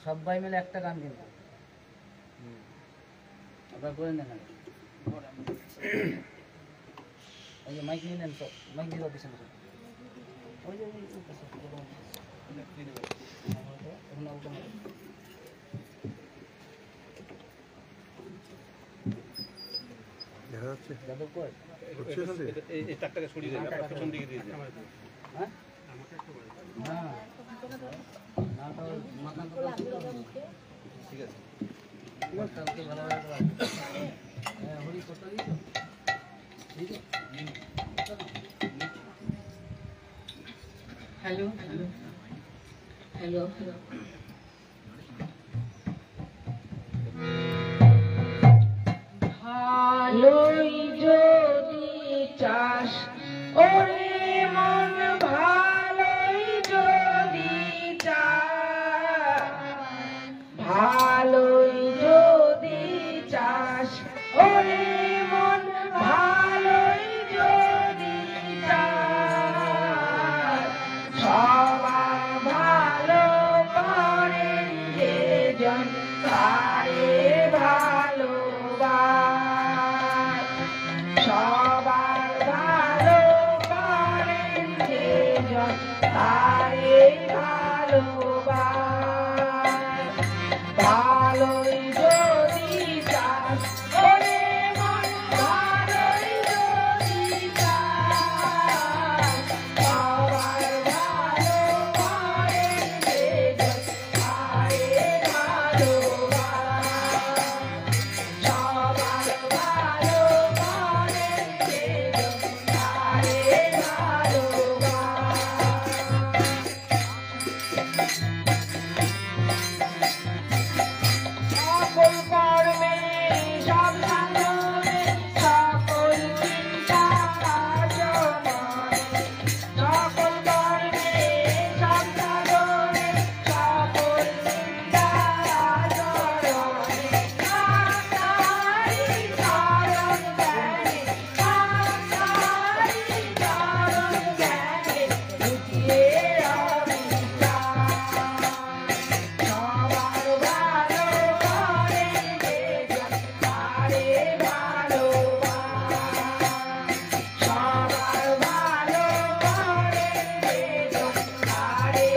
সবাই মিলে একটা গান কিন্তু আপনার করে নেন ওই যে মাইক নিয়ে নেন তো মাইক দিয়ে পিছনে ওই যে দেখা যাচ্ছে যাদব কই এই টাকটাকে সরিয়ে দেন পেছন দিকে দিয়ে দেন হ্যাঁ হ্যাঁ না তো মাথা ঠিক আছে কালকে ভালো হ্যাঁ হরি কত দিছো দিছো হ্যালো হ্যালো হ্যালো হ্যালো ভালোই যদি চাস ওরে মন ভালোই যদি চাস ভালোই যদি চাস ওরে মন ভালোই যদি চাস সবার ভালো করেন যেজন তারে ভালোবাস সবার ভালো করেন যেজন তারে ভালোবাস ভালোই যদি চাস ওরে মন ভালোই যদি চাস সবার ভালো করেন যেজন তারে ভালোবাস সবার ভালো করেন যেজন তারে সকল কর্মে সাবধানে সকল চিন্তা কার্যমনে সকল কর্মে সাবধানে সকল চিন্তা আচরণে আপনারি চরণ ধ্যানে আপনারি চরণ ধ্যানে লুকিয়ে সবার ভালো করেন যেজন তারে ভালোবাস সবার ভালো করেন যেজন তারে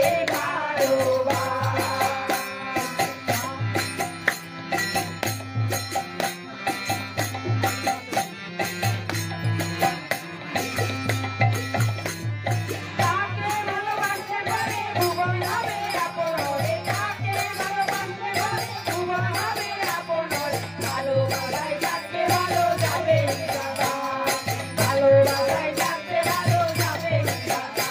তাকে ভালোবাসতে পারে ভুবন হবে আপনরে তাকে ভালোবাসতে পারে ভুবন হবে আপনরে ভালোবাসায় যাকে ভালো যাবে দাদা ভালোবাসায় যাকে ভালো যাবে দাদা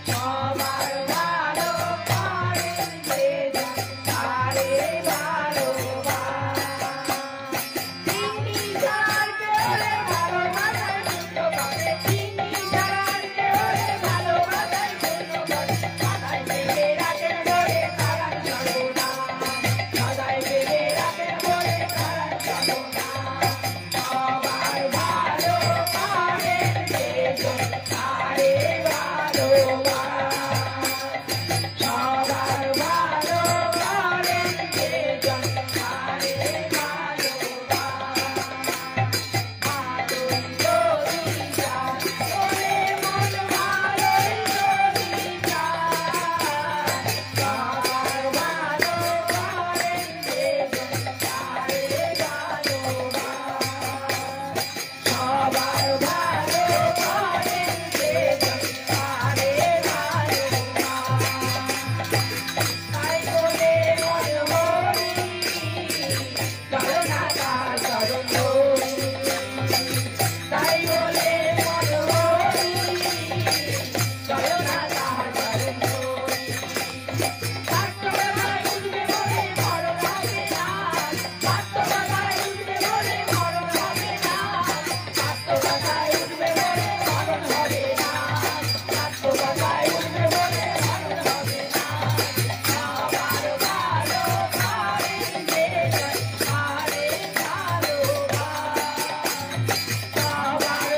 সবার ভালো করেন যেজন তারে ভালোবাস তিনি যার কেউরে ভালোবাসায় পূর্ণ করে তিনি যার কেউরে ভালোবাসায় পূর্ণ করে সদাই বেঁধে রাখেন ধরে তারা সর্বনা সদাই বেঁধে রাখেন ধরে তারা সর্বনা সবার ভালো করেন যেজন তারে ভালোবাস সবার ভালো করেন যেজন তারে সবার ভালো করেন যেজন তারে তাই বলে মন হরি চলো না তার চরণ ধরি তাই বলে মন হরি চলো না তার চরণ ধরি বাস্তবতায় উঠবে বলে মরণ হবে না বাস্তবতায় উঠবে বলে মরণ হবে না বাস্তবতায় উঠবে বলে মরণ হবে না বাস্তবতায় উঠবে বলে মরণ হবে না সবার ভালো করেন যেজন তারে ভালোবাস সবার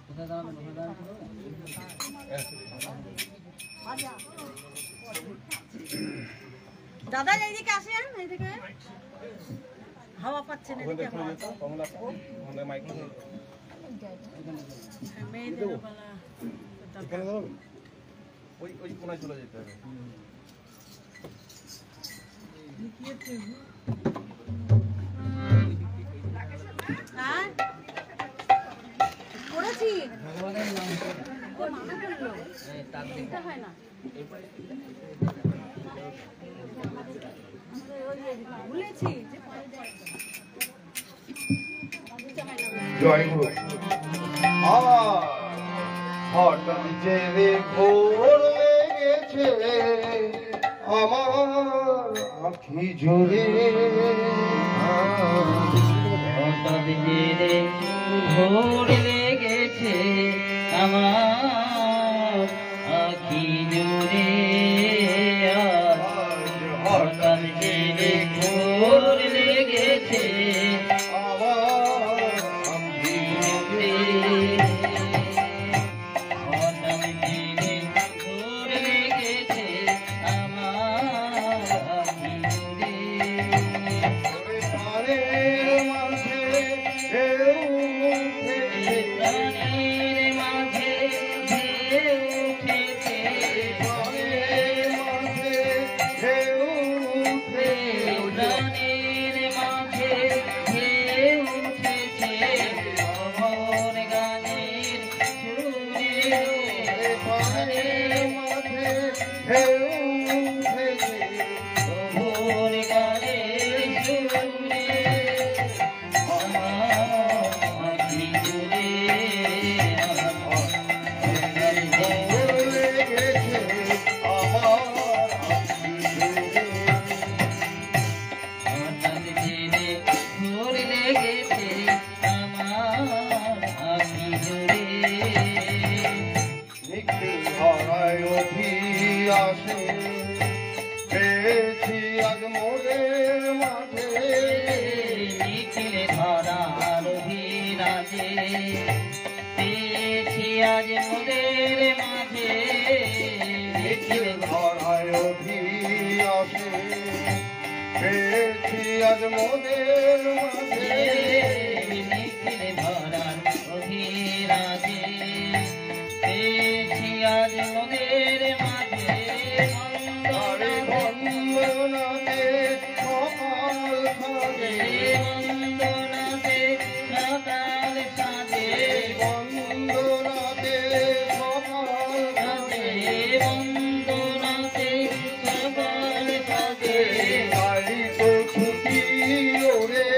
কোথায় দাঁড়াবেন? ওখানে দাঁড়াবেন? দাদা এইদিকে আসেন, এইদিকে হাওয়া পাচ্ছেন এদিকে হাওয়া। মেয়েদের বেলা ওই কোনায় চলে যেতে হবে। হ্যাঁ করেছি ভগবানের নাম করে। মানা করলো এই তার দিকে। এটা হয় না ভুলেছি যে জয় গুরু হঠাৎ যে রে ঘোর লেগেছে আমার আখি জুড়ে হঠাৎ যে রে ঘোর লেগেছে আমার আখি জুড়ে হঠাৎ যে রে ঘোর লেগেছে আমার আখি জুড়ে হঠাৎ যে রে ঘোর লেগেছে আমার আখি জুড়ে প্রাণের মাঝে ঢেউ উঠেছে, প্রাণের মাঝে ঢেউ উঠেছে প্রাণের মাঝে ঢেউ উঠেছে, প্রাণের মাঝে ঢেউ উঠেছে মোহন গানের সুরে প্রাণের মাঝে ঢেউ উঠেছে, মোহন গানের সুরে আমার আখি জুড়ে ঘোর লেগেছে আমার আখি জুড়ে। হঠাৎ জেনে ঘোর লেগেছে আমার আখি জুড়ে নিখিল ধরায় অভিলাষে পেয়েছি আজ মোদের মাঝে, নিখিল ধরার বিরাজে পেয়েছি আজ মোদের মাঝে নিখিল ধরায় অভিলাষে পেয়েছি আজ মোদের মাঝে, নিখিল ধরার অভিরাজে পেয়েছি আজ মোদের মাঝে আরে বন্দনাতে সকাল সাজে, বন্দনাতে সকাল সাজে বন্দনাতে সকাল সাজে, বন্দনাতে সকাল সাজে তাই তো ছুটি ওরে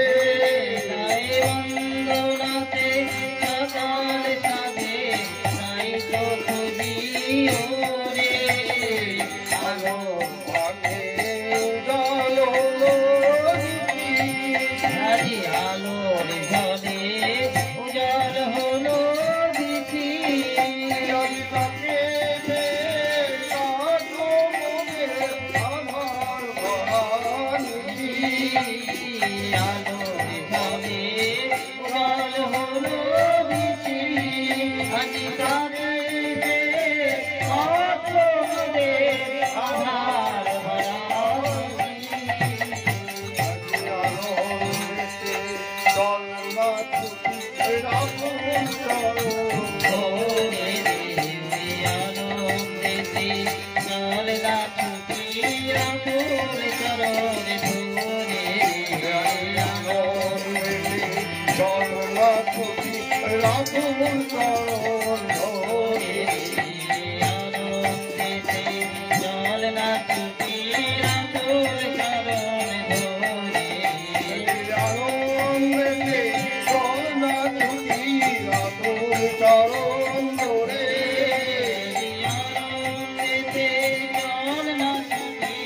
বন্দনাতে সকাল সাজে তাই তো খুঁজি ওরে আলো পানে উজালো দিদি, আজি আলোর ঘরে উজাড় হলো দিছি আজ তাকে যে রাখো মনে আমার বাণী। আলোর ঘরে উজাড় হলো দিছি আজি তারে আধার ভরা ওরে রে আনন্দেতে চল না ছুটি রাখুল চরণে ধরে ওরে রে আনন্দেতে চল না ছুটি রাখুল চরণে ধরে চরণ ধরে আনন্দেতে চল না ছুটি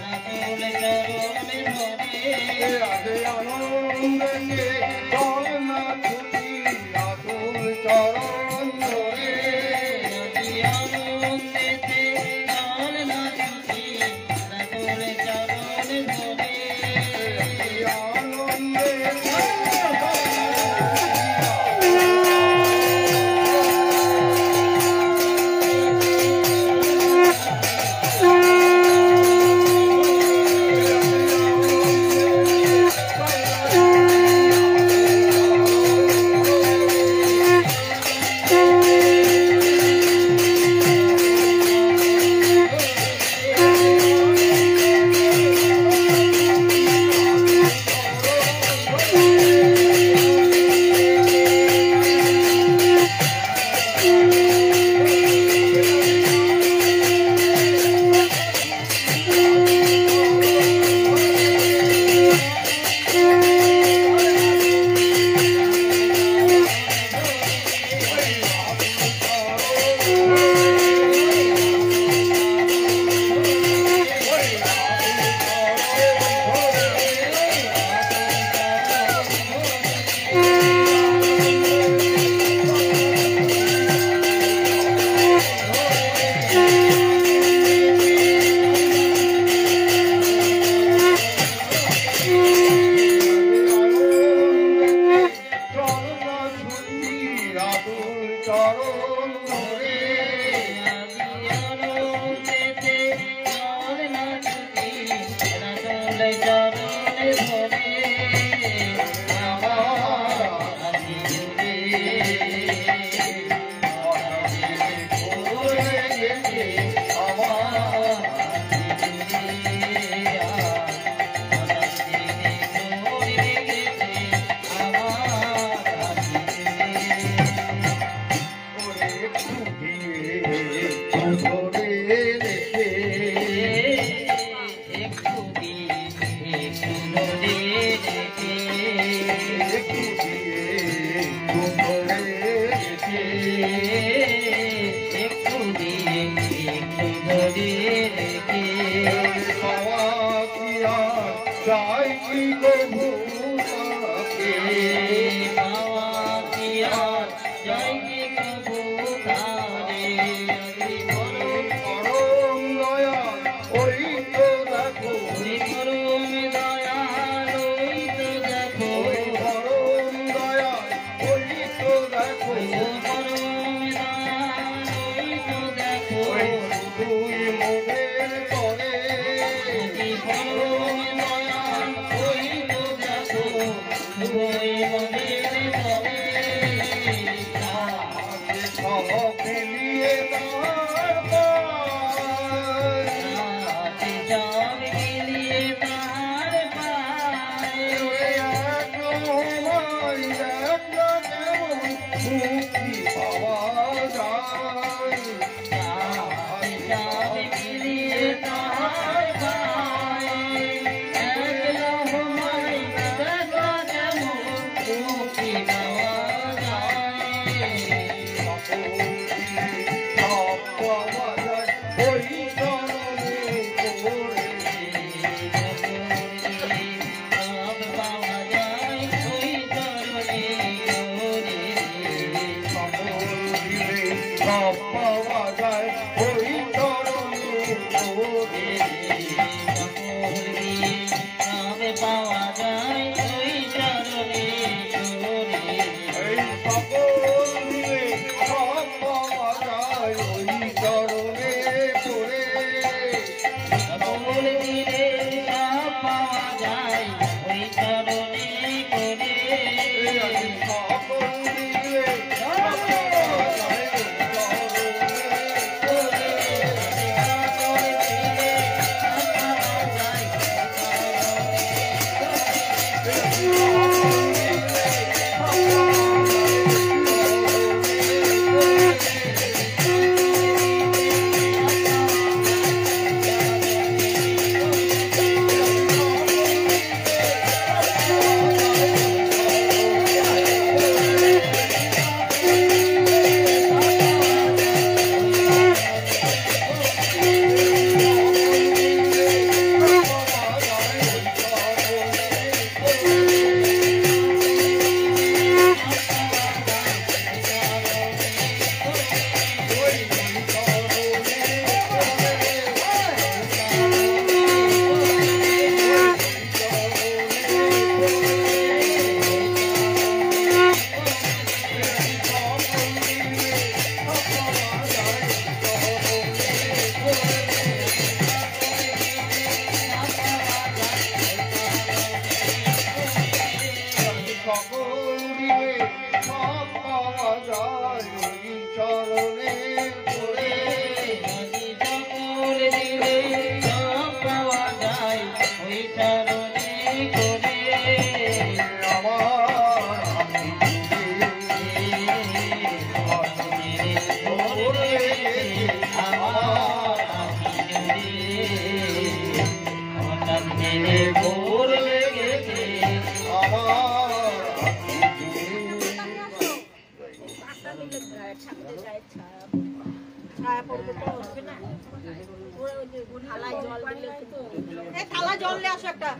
রাখুল চরণে ধরে রাধে আনন্দে চল না ছুটি রাধুর চরণ ধরে চরণ ধরে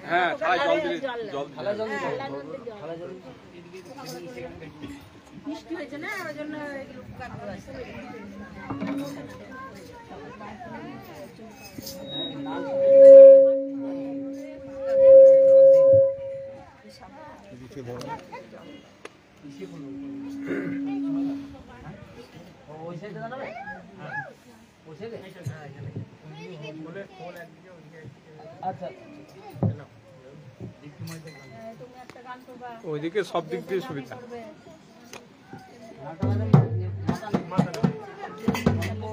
হ্যাঁ থালায় জল দিলে জল থালা জল দিতে হবে। থালা জল মিষ্টি হয়েছে না ওই জন্য এগুলো কাটতে আসছে সাইডে দাঁড়াবে ওই সাইডে আচ্ছা তুমি একটা গান করবা ওইদিকে সব দিক দিয়ে সুবিধা। মাথা মানে মাথা हमको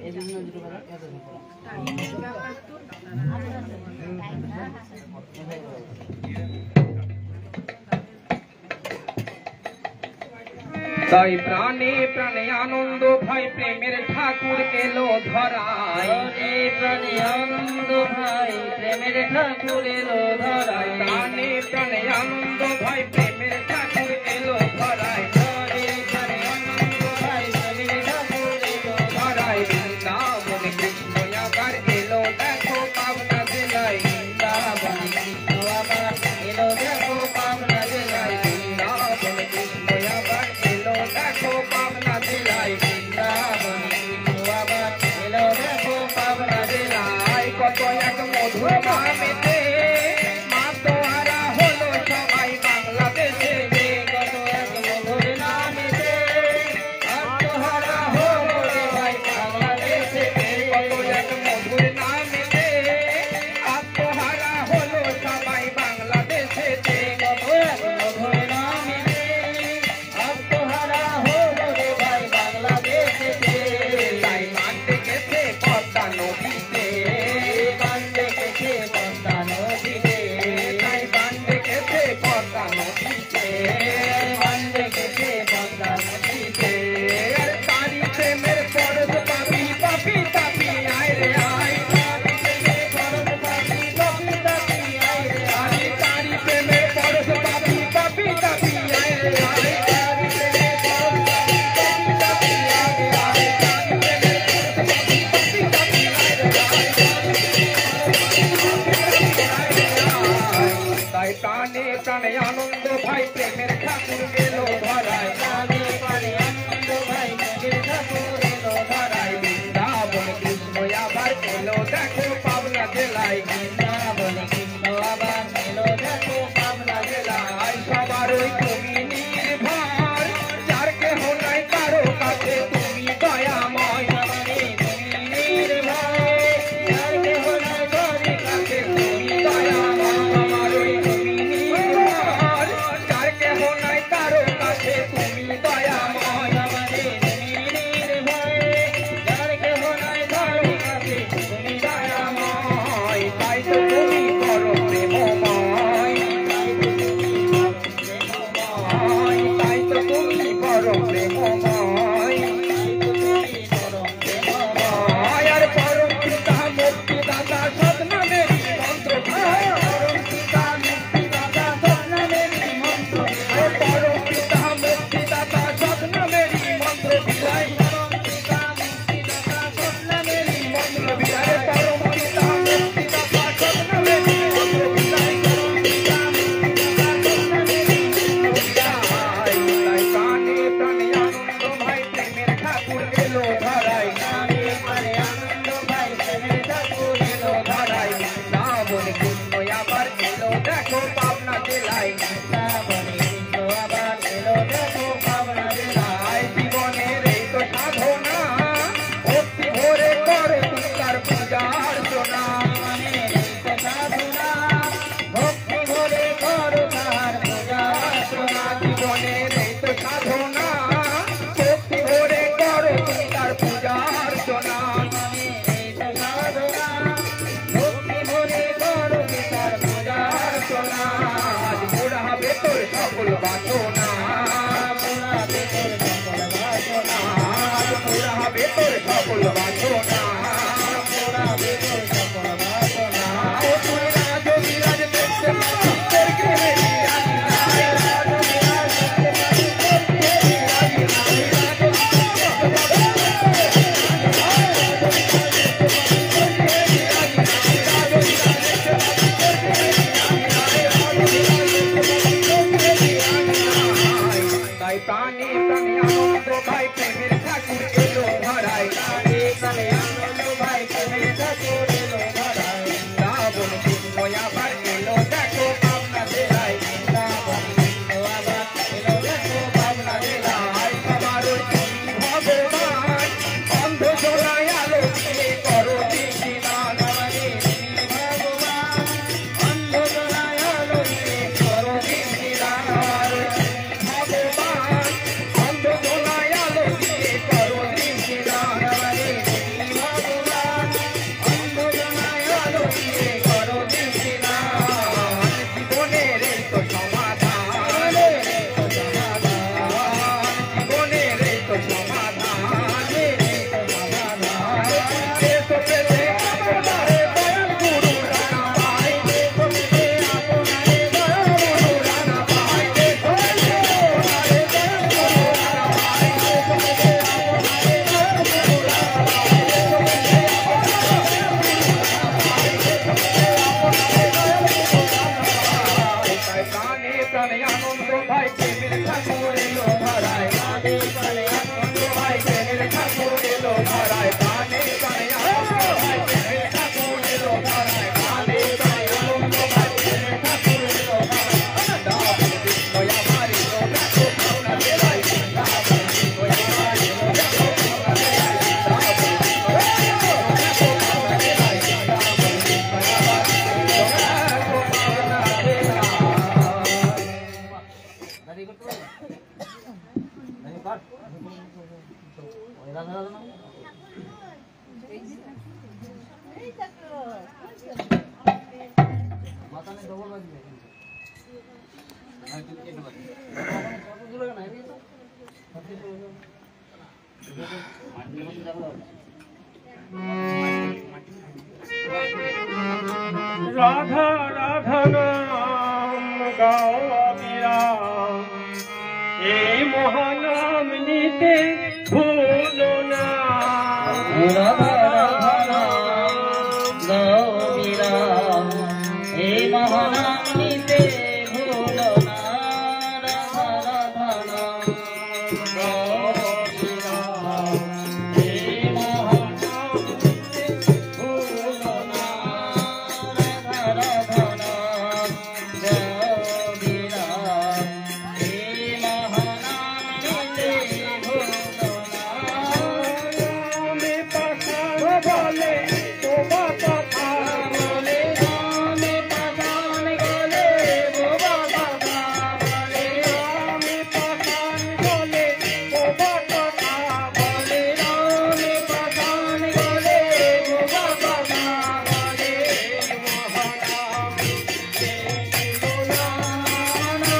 এই জন্য যেটা বলা তাই প্রাণে প্রাণে আনন্দ ভাই প্রেমের ঠাকুর এলো ধরায়, প্রাণে আনন্দ ভাই প্রেমের ঠাকুর এলো ধরায়, প্রাণে প্রাণে আনন্দ ভাই প্রেমের ঠাকুর এলো ধরায়, প্রাণে আনন্দ ভাই প্রেমের ঠাকুর এলো ধরায় বৃন্দাবন কৃষ্ণ আবার এলো দেখো পাবনা জেলায়, বৃন্দাবন কৃষ্ণ আবার এলো দেখো পাবনা জেলায়, বৃন্দাবন কৃষ্ণ আবার এলো দেখো পাবনা জেলায়, বৃন্দাবন কৃষ্ণ আবার এলো দেখো পাবনা জেলায়, কত এক মধুর নামেতে মা তোহারা হলো সবাই বাংলাদেশে, কত এক মধুর নামেতে আত্মহারা হলো রে ভাই বাংলাদেশে, কত এক মধুর নামেতে আত্মহারা হলো সবাই বাংলাদেশে, কত এক মধুর নামেতে আত্মহারা হলো রে ভাই বাংলাদেশে, তাই মানতে গেছে পদ্মা নদীতে, বান্দে গেছে পদ্মা নদীতে, তাই বানতে গেছে পদ্মা নদীতে, বান্দে গেছে পদ্মা নদীতে, আর তারি প্রেমের পরশ পাপি পাপি তাপি আয় রে আয়, তারি প্রেমের পরশ পাপি পাপি তাপি আয় রে আয়, তাই প্রাণে প্রাণে আনন্দ ভাই প্রেমের ঠাকুর গেল ধরায়, প্রাণে প্রাণে আনন্দ ভাই প্রেমের ঠাকুর এলো ধরায়, বৃন্দাবন কৃষ্ণ আবার এলো দেখো পাবনা জেলায়, বৃন্দাবন কৃষ্ণ আবার এলো দেখো পাবনা জেলায়, আয় সবার ওই তুমি নির্ভর, যার কেহ নাই কারো কাছে তুমি দয়াময়, সবারে তুমি নির্ভয়, যার কেহ নাই তোরে কাছে তুমি দয়াময়, সবার ওই তুমি নির্ভর, যার কেহ নাই কারো কাছে তুমি দয়াময়, সবারে তুমি নির্ভয়, যার কেহ নাই তোরে কাছে তুমি দয়াময়, তাই তো তুমি করো প্রেমময়, তাই তো তুমি করো প্রেমময়, আর পরম পিতা মুক্তি দাতা সৎনামেরই মন্ত্র বিদায়, পরম পিতা মুক্তি দাতা সৎনামেরই মন্ত্র বিদায়, পরম পিতা মুক্তি দাতা সৎনামেরই মন্ত্র বিদায়, পরম পিতা মুক্তি দাতা সৎনামেরই মন্ত্র বিদায়, পরম পিতা মুক্তি দাতা সৎনামেরই মন্ত্র বিদায়, পরম পিতা মুক্তি দাতা সৎনামেরই মন্ত্র বিদায়, তাই প্রাণে প্রাণে আনন্দ ভাই প্রেমের ঠাকুর এলো ধরায়, প্রাণে প্রাণে আনন্দ ভাই প্রেমের ঠাকুর এলো ধরায়, বৃন্দাবন কৃষ্ণ আবার এলো দেখো পাবনা জেলায়, বৃন্দাবনে কৃষ্ণ আবার এলো দেখো পাবনা জেলায়, আয় জীবনের এই তো সাধনা, ভক্তি ভরে করো তুমি তার পূজা অর্চনা, ভক্তি ভরে করো তার পূজা অর্চনা, জীবনের এই তো সাধনা, ভক্তি ভরে করো তুমি তার পূজা অর্চনা, ভক্তি ভরে করো তার পূজা অর্চনা, আজ পুরা হবে তোর সকল বাসনা, আজ পুরা হবে তোর সকল বাসনা, ও তুই রাজ বিরাজ দেখতে পাবি তোর গৃহে তাই প্রাণে প্রাণে আনন্দ ভাই প্রেমের ঠাকুর এলো ধরায়, বৃন্দাবন কৃষ্ণ আবার এলো দেখো পাবনা জেলায়, আনন্দ ভাই প্রেমের ঠাকুর এলো ধরায় গানে গানে আনন্দ ভাই প্রেমের ঠাকুর এলো ধরায় গানে গানে আনন্দ ভাই প্রেমের ঠাকুর এলো ধরায় গানে গানে আনন্দ ভাই প্রেমের ঠাকুর এলো ধরায় দাম দয়া মারি লো দেখো ভাওনা দেলাই দাম দয়া মারি লো দেখো ভাওনা দেলাই দাম দয়া মারি লো দেখো ভাওনা দেলাই দাম দয়া মারি লো দেখো ভাওনা দেলাই রাধা রাধা নাম গাও অবিরাম এই মহানাম নিতে ভুলো না রাধা রাধা নাম গাও বিরাম এই মহানাম নিতে ভুলো না রাধা রাধা নাম গাও বিরাম এই মহানাম নিতে ভুলো না রাধা রাধা নাম গাও বিরাম এই মহানাম নিতে ভুলো না রামে পাখান বলে তোবা কথা বলে রামে পাখান গলে বোবা বাবা বলে রামে পাখান বলে তোবা কথা বলে রামে পাখান গলে বোবা বাবা বলে মহানাম রামে পাখান গলে বোবা বাবা বলে রাধা রাধা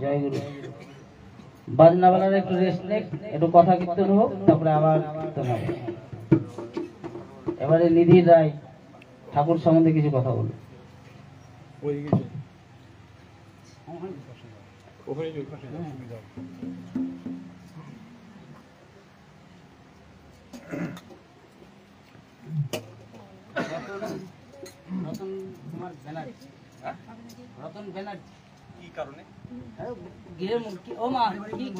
জয় গুরু। বাজনা বেলার একটু রেস্ট নেক, একটু কথা কীর্তন হোক, তারপরে আবার কীর্তন হবে। এবারে নিধি রায় ঠাকুর সম্বন্ধে কিছু কথা বলুন। রতন কুমার ব্যানার্জি, রতন ব্যানার্জি কি কারণে? ও মা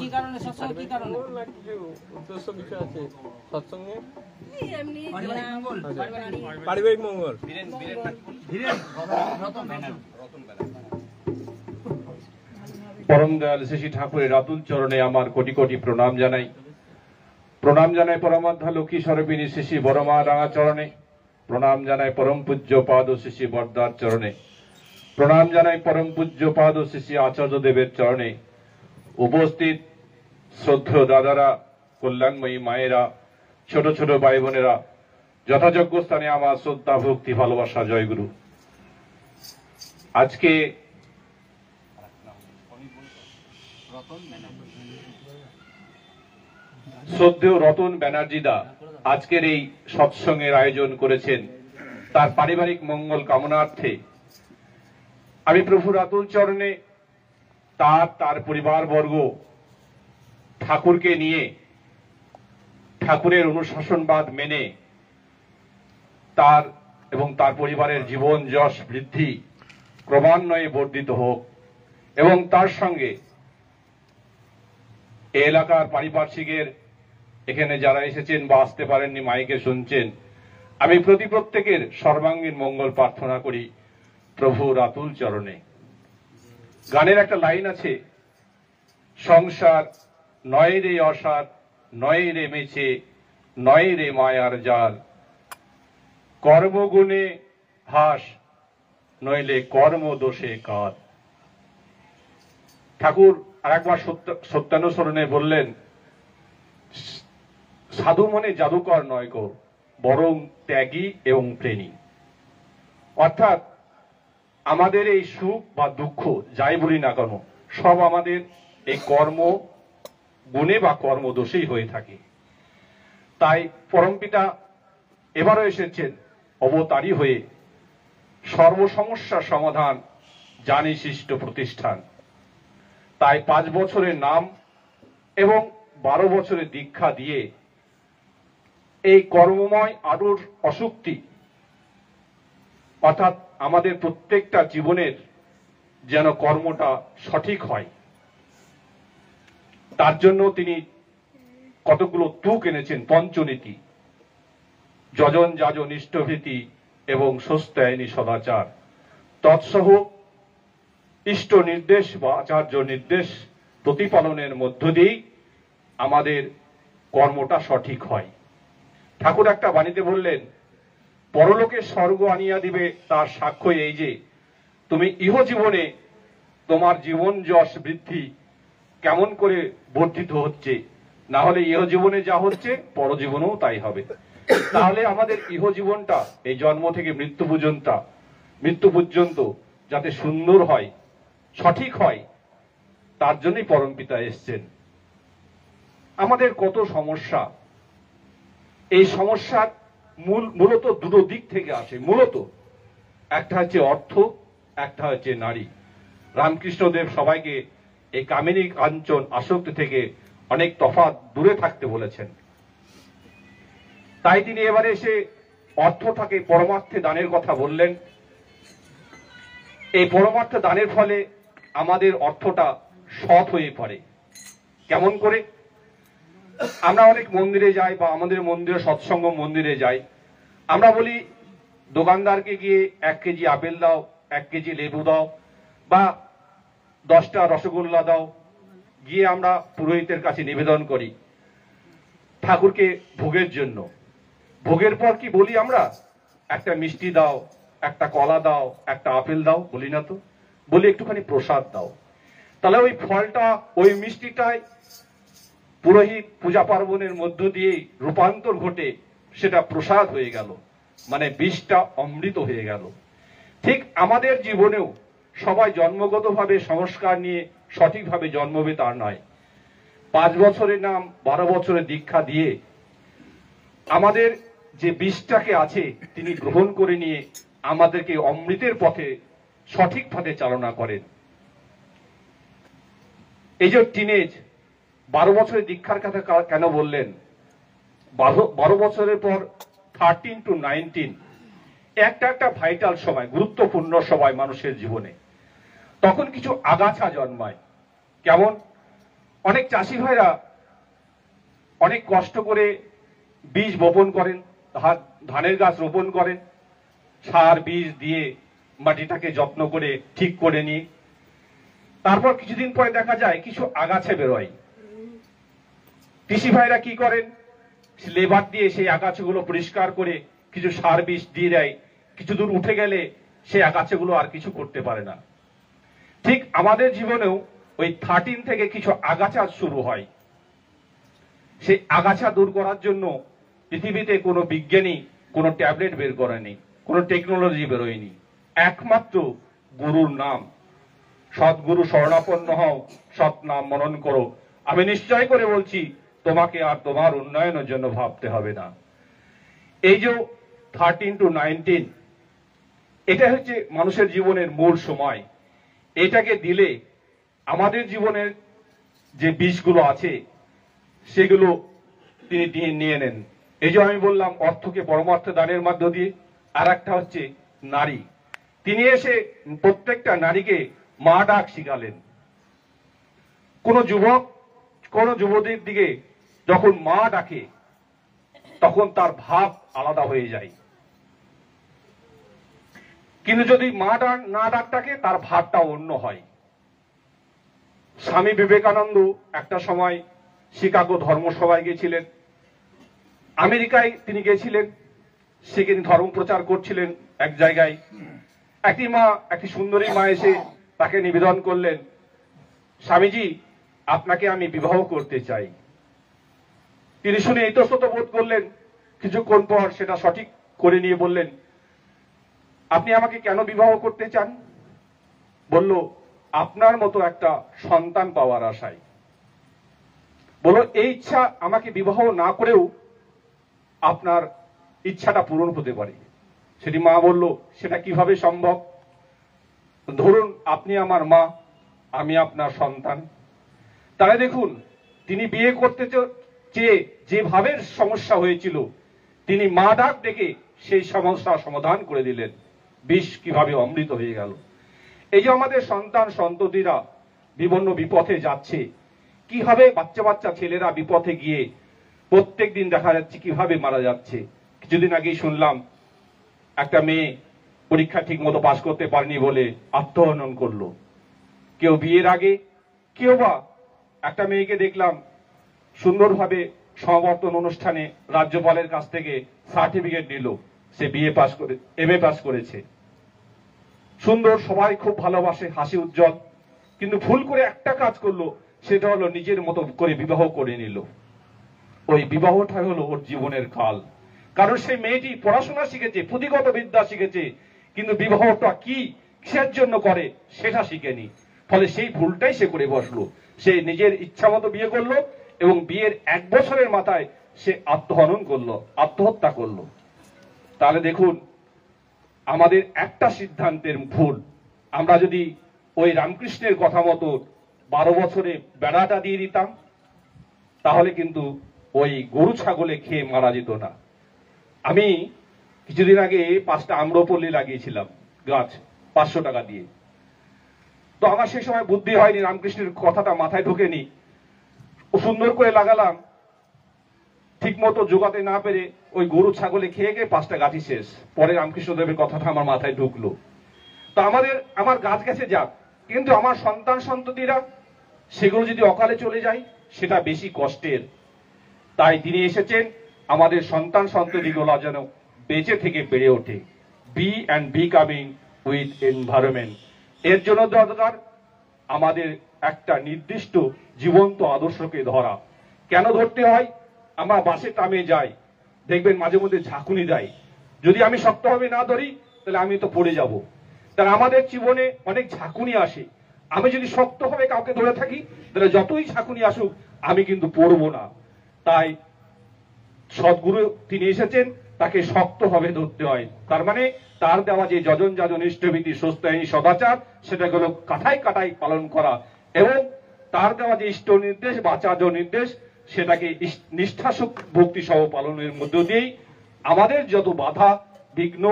কি কারণে সৎসঙ্গ, কি কারণে? উদ্দেশ্য কিছু আছে সৎসঙ্গে, এমনি পারিবারিক মঙ্গল। পরম দয়াল শ্রী ঠাকুরের রাতুল চরণে আমার কোটি কোটি প্রণাম জানাই। প্রণাম জানাই পরমাধ্যা লক্ষ্মী স্বরূপিণী শ্রী বড়মা রাঙা চরণে। প্রণাম জানাই পরম পূজ্য পাদ শ্রী বরদার চরণে। প্রণাম জানাই পরম পূজ্য পাদ শ্রী আচার্য দেবের চরণে। উপস্থিত শ্রদ্ধেয় দাদারা, কল্যাণময়ী মায়েরা, ছোট ছোট ভাই বোনেরা, যথাযোগ্য স্থানে আমার শ্রদ্ধা ভক্তি ভালোবাসা জয়গুরু। আজকে শ্রদ্ধেয় রতন ব্যানার্জি দা আজকের এই সৎসঙ্গের আয়োজন করেছেন তার পারিবারিক মঙ্গল কামনার্থে। আমি প্রভু রাতুল চরণে তার পরিবারবর্গ ঠাকুরকে নিয়ে, ঠাকুরের অনুশাসনবাদ মেনে তার এবং তার পরিবারের জীবন যশ বৃদ্ধি ক্রমান্বয়ে বর্ধিত হোক, এবং তার সঙ্গে এ এলাকার পারিপার্শ্বিকের এখানে যারা এসেছেন বা আসতে পারেননি, মাইকে শুনছেন, আমি প্রত্যেকের সর্বাঙ্গীন মঙ্গল প্রার্থনা করি প্রভু রাতুল চরণে। গানের একটা লাইন আছে, সংসার নয় রে অসার, নয় রে মেছে, নয় রে মায়ার জাল, কর্মগুণে হাস, নইলে কর্ম দোষে কাল। ঠাকুর আরেকবার সত্যানুসরণে বললেন, সাধু মনে জাদুকর নয় গো, বরং ত্যাগী এবং প্রেমী। অর্থাৎ আমাদের এই সুখ বা দুঃখ যাই বলি না কেন, সব আমাদের এই কর্ম গুণে বা কর্মদোষেই হয়ে থাকে। তাই পরমপিতা এবারও এসেছেন অবতারী হয়ে, সর্বসমস্যার সমাধান জানি সৃষ্ট প্রতিষ্ঠান। তাই 5 বছরের নাম এবং 12 বছরের দীক্ষা দিয়ে এই কর্মময় আরুর অসুক্তি, অর্থাৎ আমাদের প্রত্যেকটা জীবনের যেন কর্মটা সঠিক হয়, তার জন্য তিনি কতগুলো তুক এনেছেন, পঞ্চনীতি, যজন যাজন ইষ্টভীতি এবং স্বস্তায়নী সদাচার, তৎসহ ইষ্ট নির্দেশ বা আচার্য নির্দেশ প্রতিপালনের মধ্য দিয়েই আমাদের কর্মটা সঠিক হয়। ঠাকুর একটা বাণীতে বললেন, পরলোকে স্বর্গ আনিয়া দিবে তার সাক্ষ্য এই যে তুমি ইহজীবনে তোমার জীবন যশ বৃদ্ধি কেমন করে বর্ধিত হচ্ছে, না হলে ইহজীবনে যা হচ্ছে পরজীবনেও তাই হবে। তাহলে আমাদের ইহজীবনটা এই জন্ম থেকে মৃত্যু পর্যন্ত যাতে সুন্দর হয়, সঠিক হয়, তার জন্যই পরমপিতা এসছেন। আমাদের কত সমস্যা, এই সমস্যার মূলত দুটো দিক থেকে আসে। মূলত একটা হচ্ছে অর্থ, একটা হচ্ছে নারী। রামকৃষ্ণদেব সবাইকে এই কামিনী কাঞ্চন আসক্তি থেকে অনেক তফাৎ দূরে থাকতে বলেছেন। তাই তিনি এবারে এসে অর্থটাকে পরমার্থে দানের কথা বললেন। এই পরমার্থে দানের ফলে আমাদের অর্থটা সৎ হয়ে পড়ে। কেমন করে? আমরা অনেক মন্দিরে যাই বা আমাদের মন্দিরে সৎসঙ্গ মন্দিরে যাই, আমরা বলি দোকানদারকে গিয়ে 1 কেজি আপেল দাও, 1 কেজি লেবু দাও, বা 10টা রসগোল্লা দাও। গিয়ে আমরা পুরোহিতের কাছে নিবেদন করি ঠাকুরকে ভোগের জন্য। ভোগের পর কি বলি আমরা? একটা মিষ্টি দাও, একটা কলা দাও, একটা আপেল দাও, বলি না তো? বলি একটুখানি প্রসাদ দাও। তাহলে ওই ফলটা, ওই মিষ্টিটাই পুরোহিত পূজা পার্বণের মধ্য দিয়ে রূপান্তর ঘটে সেটা প্রসাদ হয়ে গেল, মানে বিষটা অমৃত হয়ে গেল। ঠিক আমাদের জীবনেও সবাই জন্মগতভাবে সংস্কার নিয়ে সঠিকভাবে জন্মবে তার নয়। 5 বছরের নাম 12 বছরের দীক্ষা দিয়ে আমাদের যে বিষটাকে আছে তিনি গ্রহণ করে নিয়ে আমাদেরকে অমৃতের পথে সঠিক পথে চালনা করেন। এই যে টিনেজ 12 বছরের দীক্ষার কথা কেন বললেন? 12 বছরের পর 13 to 19 একটা ভাইটাল সময়, গুরুত্বপূর্ণ সময় মানুষের জীবনে। তখন কিছু আগাছা জন্মায়। কেমন? অনেক চাষি ভাইরা অনেক কষ্ট করে বীজ বপন করেন, ধানের গাছ রোপণ করেন, সার বীজ দিয়ে মাটিটাকে যত্ন করে ঠিক করে নিয়ে তারপর কিছুদিন পরে দেখা যায় কিছু আগাছা বেরোয়। কৃষি ভাইরা কি করেন? লেবার দিয়ে সেই আগাছাগুলো পরিষ্কার করে কিছু সার বীজ দিয়ে দেয়। কিছু দূর উঠে গেলে সেই আগাছাগুলো আর কিছু করতে পারে না। ঠিক আমাদের জীবনেও ওই 13 থেকে কিছু আগাছা শুরু হয়। সেই আগাছা দূর করার জন্য পৃথিবীতে কোনো বিজ্ঞানী কোনো ট্যাবলেট বের করেনি, কোনো টেকনোলজি বেরোয়নি, একমাত্র গুরুর নাম। সৎগুরু শরণাপন্ন হও, সৎ নাম মনন করো। আমি নিশ্চয় করে বলছি তোমাকে আর তোমার উন্নয়নের জন্য ভাবতে হবে না। এই যে 13 to 19 এটা হচ্ছে মানুষের জীবনের মূল সময়। এটাকে দিলে আমাদের জীবনের যে বিষগুলো আছে সেগুলো তিনি নিয়ে নেন। এই যে আমি বললাম অর্থকে পরমার্থ দানের মধ্য দিয়ে, আর একটা হচ্ছে নারী। তিনি এসে প্রত্যেকটা নারীকে মা ডাক শিখালেন। কোন যুবক কোন যুবতীর দিকে যখন মা ডাকে তখন তার ভাব আলাদা হয়ে যায়, কিন্তু যদি মা না ডাক ডাকে তার ভাবটা অন্য হয়। স্বামী বিবেকানন্দ একটা সময় শিকাগো ধর্মসভায় গেছিলেন, আমেরিকায় তিনি গেছিলেন, সেখানে ধর্ম প্রচার করছিলেন। এক জায়গায় একটি সুন্দরী মা এসে তাকে নিবেদন করলেন, স্বামীজি আপনাকে আমি বিবাহ করতে চাই। তিনি শুনে ইতস্তত বোধ করলেন। কিছুক্ষণ পর সেটা সঠিক করে নিয়ে বললেন, আপনি আমাকে কেন বিবাহ করতে চান? বলল, আপনার মতো একটা সন্তান পাওয়ার আশায়। বলল, এই ইচ্ছা আমাকে বিবাহ না করেও আপনার ইচ্ছাটা পূরণ হতে পারে। সেটি মা বলল, সেটা কিভাবে সম্ভব? ধরুন আপনি আমার মা, আমি আপনার সন্তান। তাহলে দেখুন, তিনি বিয়ে করতে চেয়ে যেভাবে সমস্যা হয়েছিল তিনি মা ডাক ডেকে সেই সমস্যার সমাধান করে দিলেন। বিষ কিভাবে অমৃত হয়ে গেল। এই যে আমাদের সন্তান সন্ততিরা বিভিন্ন বিপথে যাচ্ছে, কিভাবে বাচ্চা ছেলেরা বিপথে গিয়ে প্রত্যেক দিন দেখা যাচ্ছে কিভাবে মারা যাচ্ছে। কিছুদিন আগেই শুনলাম একটা মেয়ে পরীক্ষা ঠিক মতো পাশ করতে পারেনি বলে আত্মহনন করলো। কেউ বিয়ের আগে, কেউ বা একটা মেয়েকে দেখলাম সুন্দরভাবে সমাবর্তন অনুষ্ঠানে রাজ্যপালের কাছ থেকে সার্টিফিকেট নিল, সে বিএ পাস করে এমএ পাস করেছে। সুন্দর, সবাই খুব ভালোবাসে, হাসি উজ্জ্বল, কিন্তু ভুল করে একটা কাজ করলো, সেটা হলো নিজের মতো করে বিবাহ করে নিল। ওই বিবাহটা হলো ওর জীবনের কাল। কারণ সেই মেয়েটি পড়াশোনা শিখেছে, পুঁথিগত বিদ্যা শিখেছে, কিন্তু বিবাহটা কি কিসের জন্য করে সেটা শিখেনি। ফলে সেই ভুলটাই সে করে বসলো। সে নিজের ইচ্ছা মতো বিয়ে করলো এবং বিয়ের 1 বছরের মাথায় সে আত্মহনন করলো, আত্মহত্যা করলো। তাহলে দেখুন, আমাদের একটা সিদ্ধান্তের ভুল। আমরা যদি ওই রামকৃষ্ণের কথা মতো 12 বছরে বেড়াটা দিয়ে দিতাম, তাহলে কিন্তু ওই গরু ছাগলে খেয়ে মারা যেত না। আমি কিছুদিন আগে 5টা আম্রপল্লী লাগিয়েছিলাম গাছ 500 টাকা দিয়ে। তো আমার সেই সময় বুদ্ধি হয়নি, রামকৃষ্ণের কথাটা মাথায় ঢোকেনি। সুন্দর করে লাগালাম, ঠিক মতো জোগাতে না পেরে ওই গরু ছাগলে খেয়ে গিয়ে 5টা গাছই শেষ। পরে রামকৃষ্ণদেবের কথাটা আমার মাথায় ঢুকলো। তো আমার গাছ গেছে যাক, কিন্তু আমার সন্তান সন্ততিরা সেগুলো যদি অকালে চলে যায় সেটা বেশি কষ্টের। তাই তিনি এসেছেন আমাদের সন্তান সন্ততিগুলো যেন বেঁচে থেকে বেড়ে ওঠে। Be and becoming with environment. এর জন্য দরকার আমাদের একটা নির্দিষ্ট জীবন্ত আদর্শকে ধরা। কেন ধরতে হয়? আমরা বাসে ট্রামে যাই, দেখবেন মাঝে মধ্যে ঝাঁকুনি দেয়। যদি আমি শক্তভাবে না ধরি তাহলে আমি তো পড়ে যাব। তাহলে আমাদের জীবনে অনেক ঝাঁকুনি আসে। আমি যদি শক্তভাবে কাউকে ধরে থাকি তাহলে যতই ঝাঁকুনি আসুক আমি কিন্তু পড়বো না। তাই সদ্গুরু তিনি এসেছেন, তাকে শক্তভাবে ধরতে হয়। তার মানে তার দেওয়া যে যজন যাজন ইষ্টভীতি সুস্থ সদাচার সেটাগুলো কাঠায় কাঠায় পালন করা, এবং তার দেওয়া যে ইষ্ট নির্দেশ বাচার্য নির্দেশ সেটাকে নিষ্ঠা ভক্তি সহ পালনের মধ্য দিয়েই আমাদের যত বাধা বিঘ্ন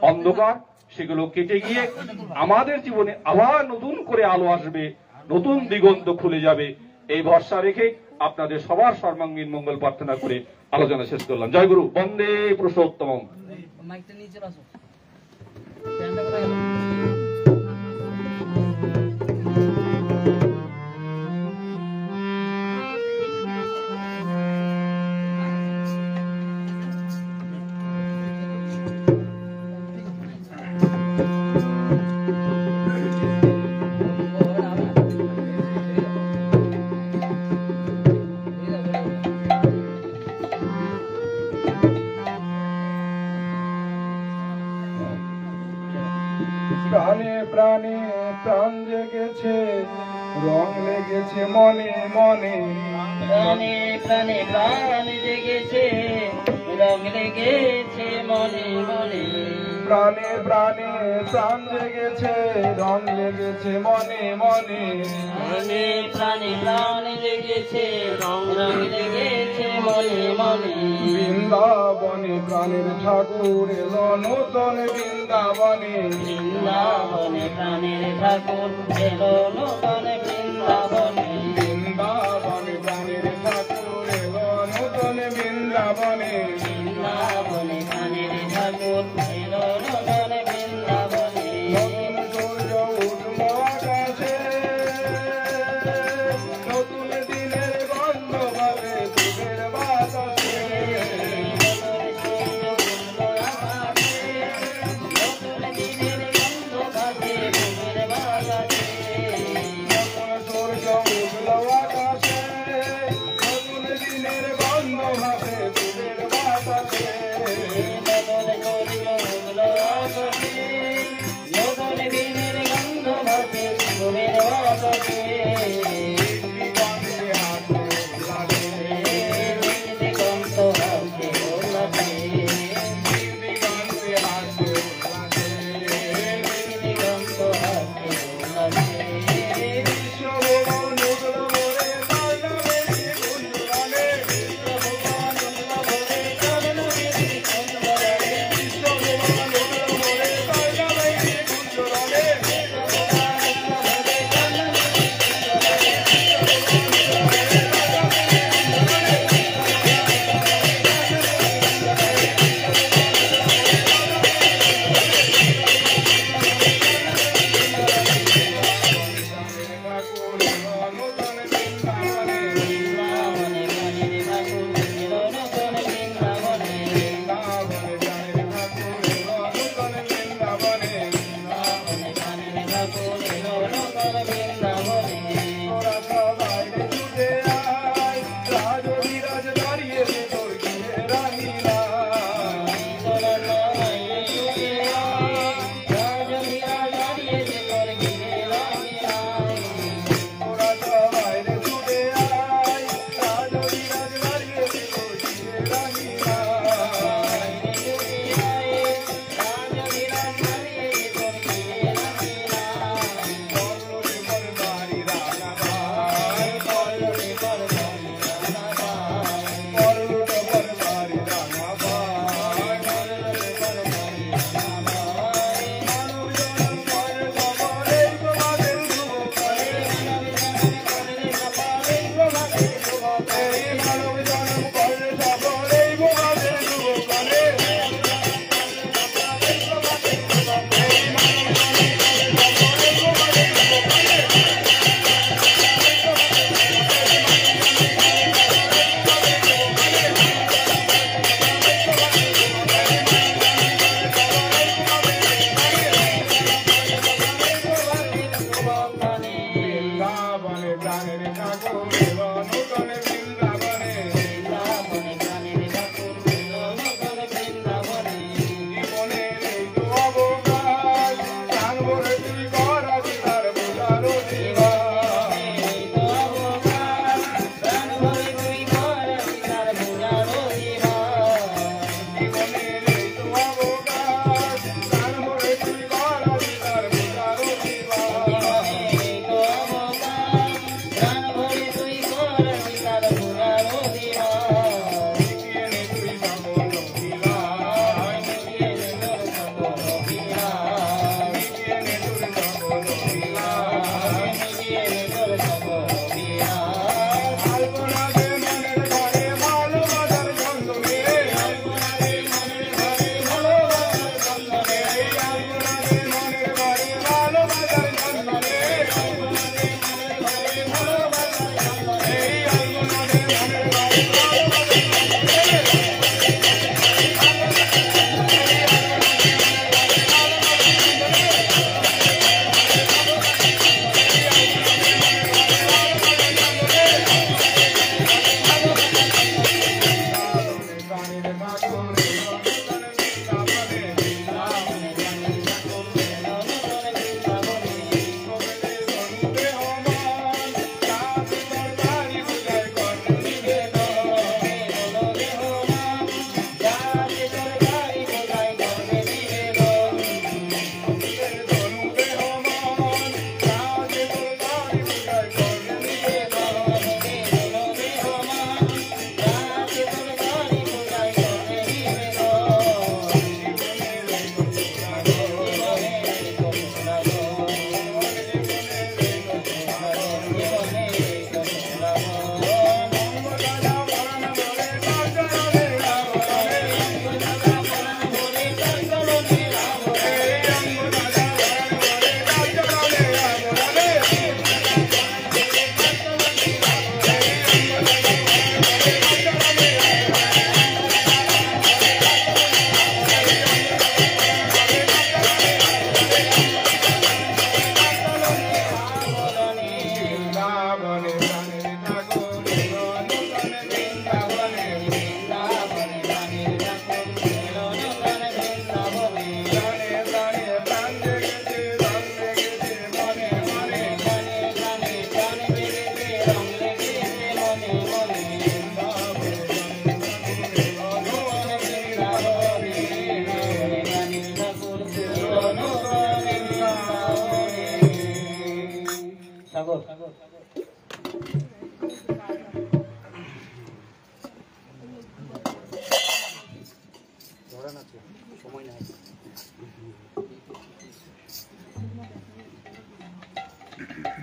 অন্ধকার সেগুলো কেটে গিয়ে আমাদের জীবনে আবার নতুন করে আলো আসবে, নতুন দিগন্ত খুলে যাবে। এই ভরসা রেখে আপনাদের সবার সর্বাঙ্গীন মঙ্গল প্রার্থনা করে আলোচনা শেষ করলাম। জয় গুরু, বন্দে পুরুষোত্তমম। মাইকটা নিচে আসো। প্রাণে প্রাণে প্রাণ জেগেছে, রং লেগেছে মনে মনে। প্রাণে প্রাণে প্রাণ জেগেছে, রং লেগেছে মনে মনে। প্রাণে প্রাণে প্রাণ জেগেছে, রং লেগেছে মনে মনে। প্রাণে প্রাণে প্রাণ জেগেছে, রং লেগেছে মনে মনে। বৃন্দাবনে প্রাণের ঠাকুর এলো নূতন বৃন্দাবনে। বৃন্দাবনে প্রাণের ঠাকুর এলো নূতন বৃন্দাবনে। বৃন্দাবনে প্রাণের ঠাকুর এলো নূতন বৃন্দাবনে। বৃন্দাবনে প্রাণের ঠাকুর এলো নূতন বৃন্দাবনে। নতুন সূর্য উঠল আকাশে, নতুন দিনের গন্ধ ভাবে সুখের বাতাসে। নতুন সূর্য উঠল আকাশে, নতুন দিনের গন্ধ ভাবে সুখের বাতাসে।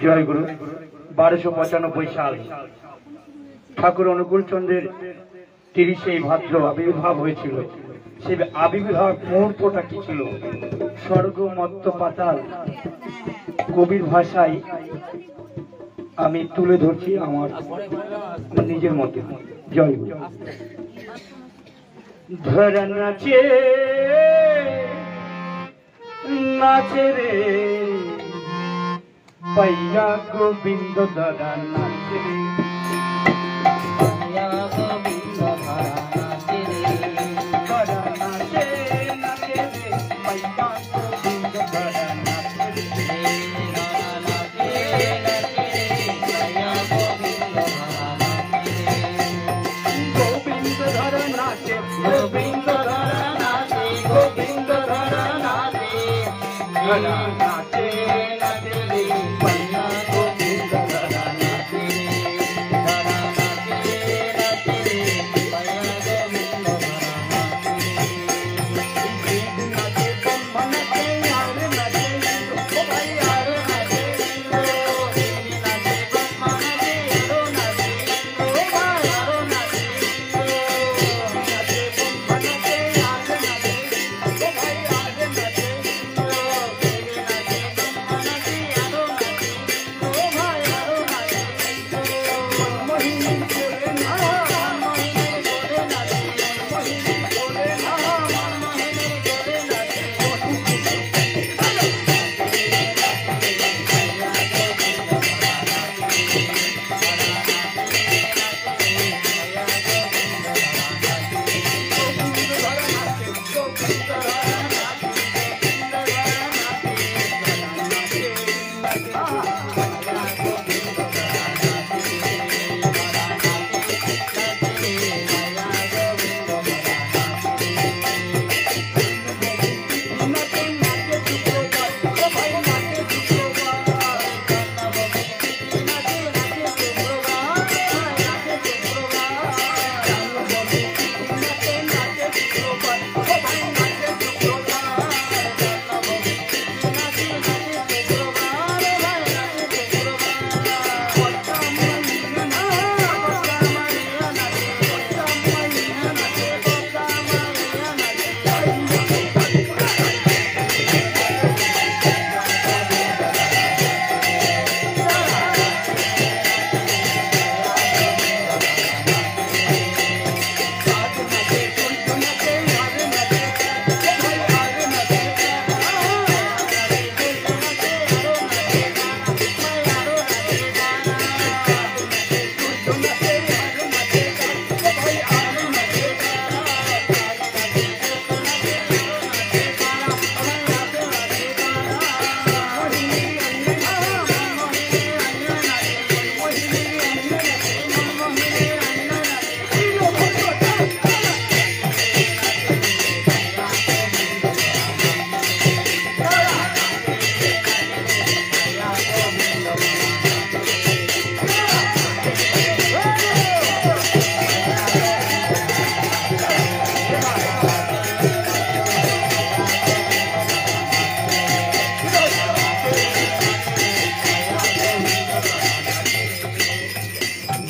জয় গুরু। 1295 সাল ঠাকুর অনুকূল চন্দ্রের 30শে ভাদ্র আবির্ভাব হয়েছিল। সেই আবির্ভাব মুহূর্তটা কি ছিল? স্বর্গ মত্ত পাতাল কবির ভাষায় আমি তুলে ধরছি আমার নিজের মতে। জয় গুরু। ধরা নাচে নাচে রে পাইয়া গোবিন্দ ধরা নাচে রে পাইয়া গোবিন্দ ধরা নাচে রে ধরা নাচে নাচে রে পাইয়া গোবিন্দ ধরা নাচে রে ধরা নাচে নাচে রে পাইয়া গোবিন্দ ধরা নাচে রে গোবিন্দ ধরা নাচে গোবিন্দ ধরা নাচে গোবিন্দ ধরা নাচে ধরা নাচে নাচে রে পাইয়া গোবিন্দ ধরা নাচে রে ধরা নাচে নাচে রে পাইয়া গোবিন্দ ধরা নাচে রে নাচে ব্রহ্ম নাচে আর নাচে ও ভাই আর নাচে নাচে ব্রহ্মা নাচে আরো নাচে ও ভাই আর নাচে নাচে ব্রহ্ম নাচে আর নাচে ও ভাই আর নাচে মোহিনী করে না মোহিনী করে নাচে মোহিনী করে না মোহিনী করে নাচে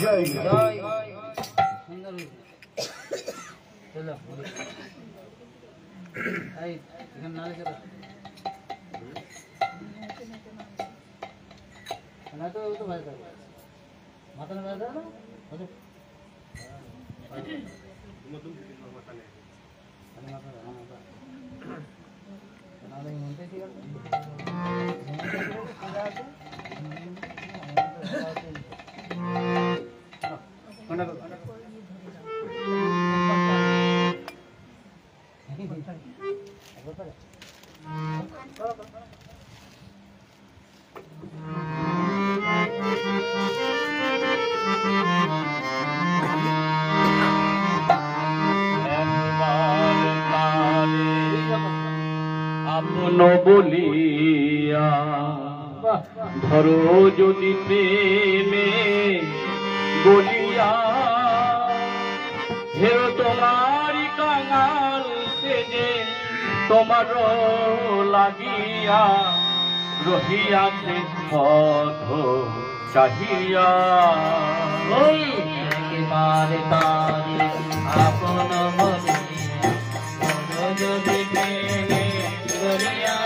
জয় জয় সুন্দর চলো এই এখানে নালে চলো না তো তো ভাই দাও মাথা না দাও না ওকে নতুন মাথা নেই আমি মাথা না মাথা নালে মনতে ঠিক আছে আপন বলিয়া ধরো যদি প্রেমে বলিয়া হেরো তোমারি কাঙাল সেজে তোমার লাগিয়া রহিয়াছে পথ চাহিয়া ওই একবার তারে আপন বলিয়া যদি প্রেমে করিয়া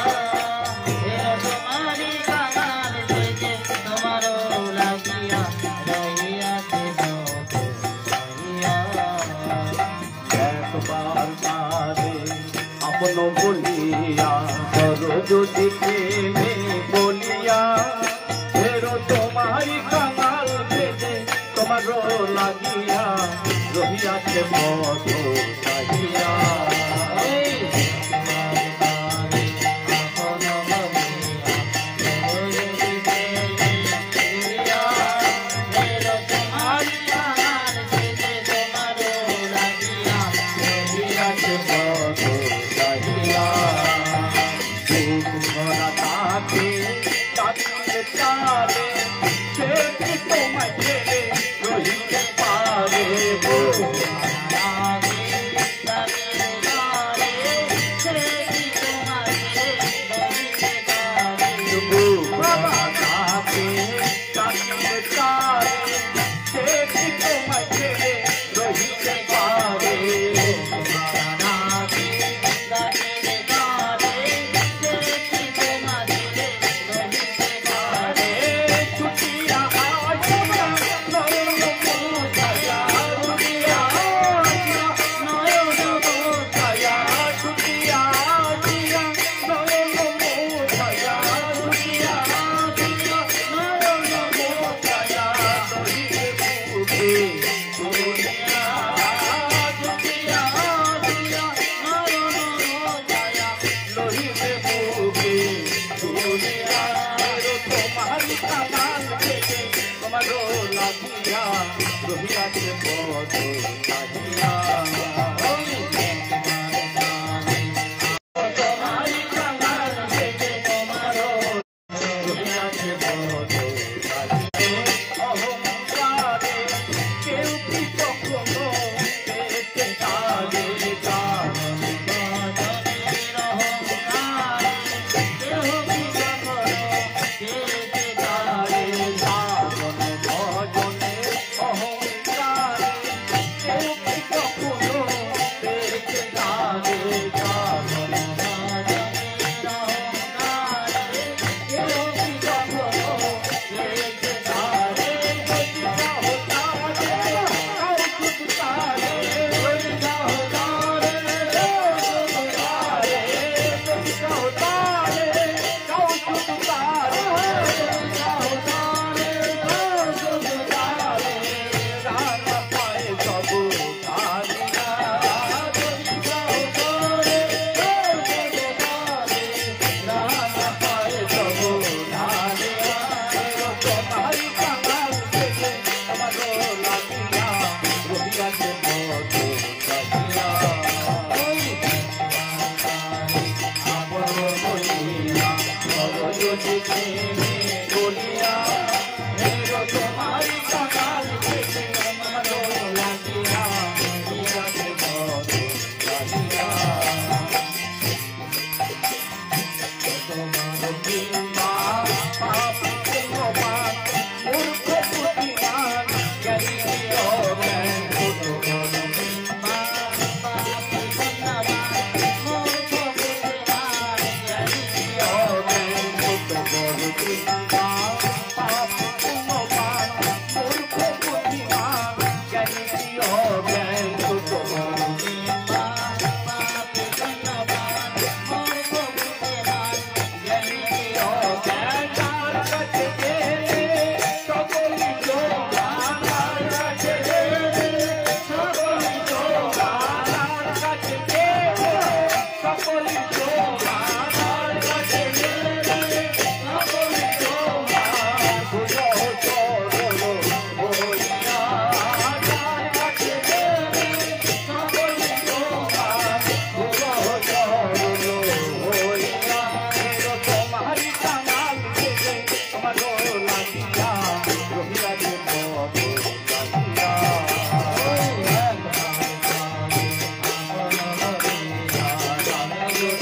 তোমারি কাঙাল সেজে তোমার লাগিয়া রহিয়াছে পথ চাহিয়া একবার তারে আপন বলিয়া করো যদি প্রেমে বলিয়া ফেরো তোমারি কাঙাল ভেজে তোমার লাগিয়া রহিয়াছে পথ চাহিয়া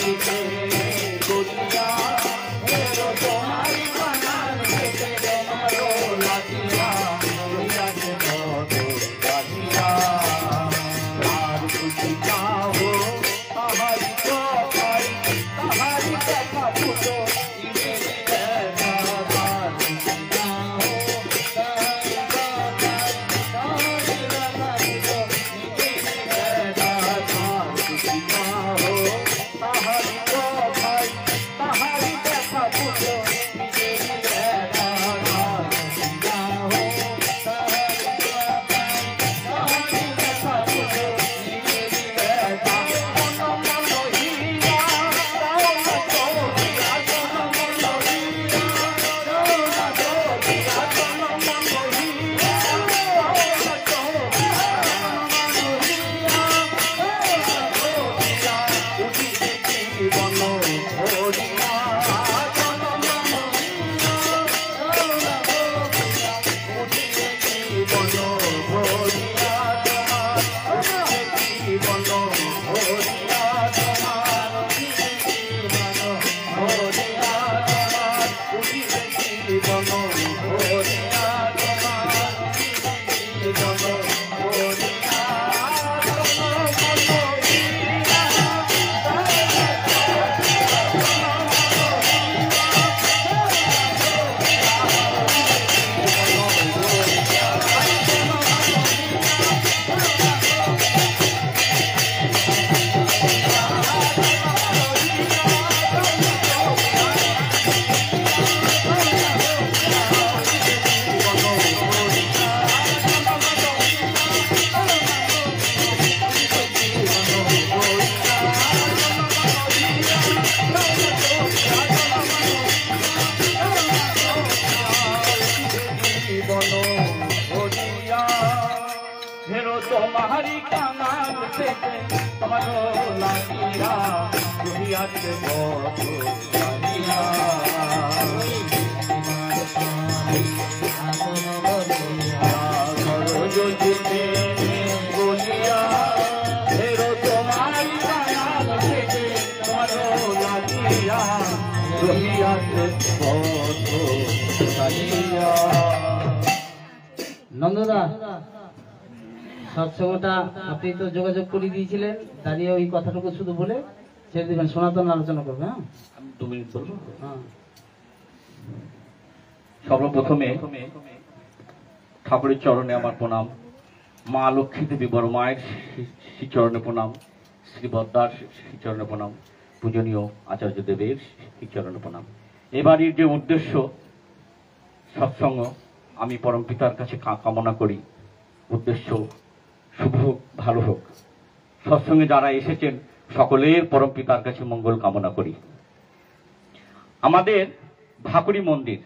লাগিছে গলিয়া হেরো তোমারি বানান থেকে তোমারো লাগিয়া রইয়াছে কত লাগিয়া আর খুশি চাও তাহারি কথাই তাহারি কথা ফুটো ইমেরি দেখা আর খুশি চাও তাহারি কথাই তাহারি কথা ফুটো ইমেরি দেখা আর খুশি চাও তাহারি কথাই তাহারি কথা ফুটো ইমেরি দেখা আর খুশি চাও তাহারি কথাই তাহারি কথা ফুটো ইমেরি দেখা তোমারি কানাল থেকে তোমারো লাগিয়া রহিয়াছে কত লাগিয়া সরোজে বলিয়া হেরো তোমারি কানাল থেকে তোমারো লাগিয়া রহিয়াছে কত লাগিয়া। নন্দদা সৎসঙ্গটা আপনি তো যোগাযোগ করে দিয়েছিলেন, দাঁড়িয়ে ওই কথাটুকু শুধু বলে ছেড়ে দিবেন, সনাতন আলোচনা করবে। হ্যাঁ, আমি 2 মিনিট বলবো। হ্যাঁ, সর্বপ্রথমে ঠাকুরের চরণে আমার প্রণাম, মা লক্ষ্মী দেবী বড় মায়ের শ্রীচরণে প্রণাম, শ্রীবদ্দার শ্রীচরণে প্রণাম, পূজনীয় আচার্য দেবের শ্রীচরণে প্রণাম। এবারের যে উদ্দেশ্য সৎসঙ্গ, আমি পরম পিতার কাছে কামনা করি উদ্দেশ্য শুভ হোক, ভালো হোক। সৎসঙ্গে যারা এসেছেন সকলের পরম পিতার কাছে মঙ্গল কামনা করি। আমাদের ভাকুড়ি মন্দির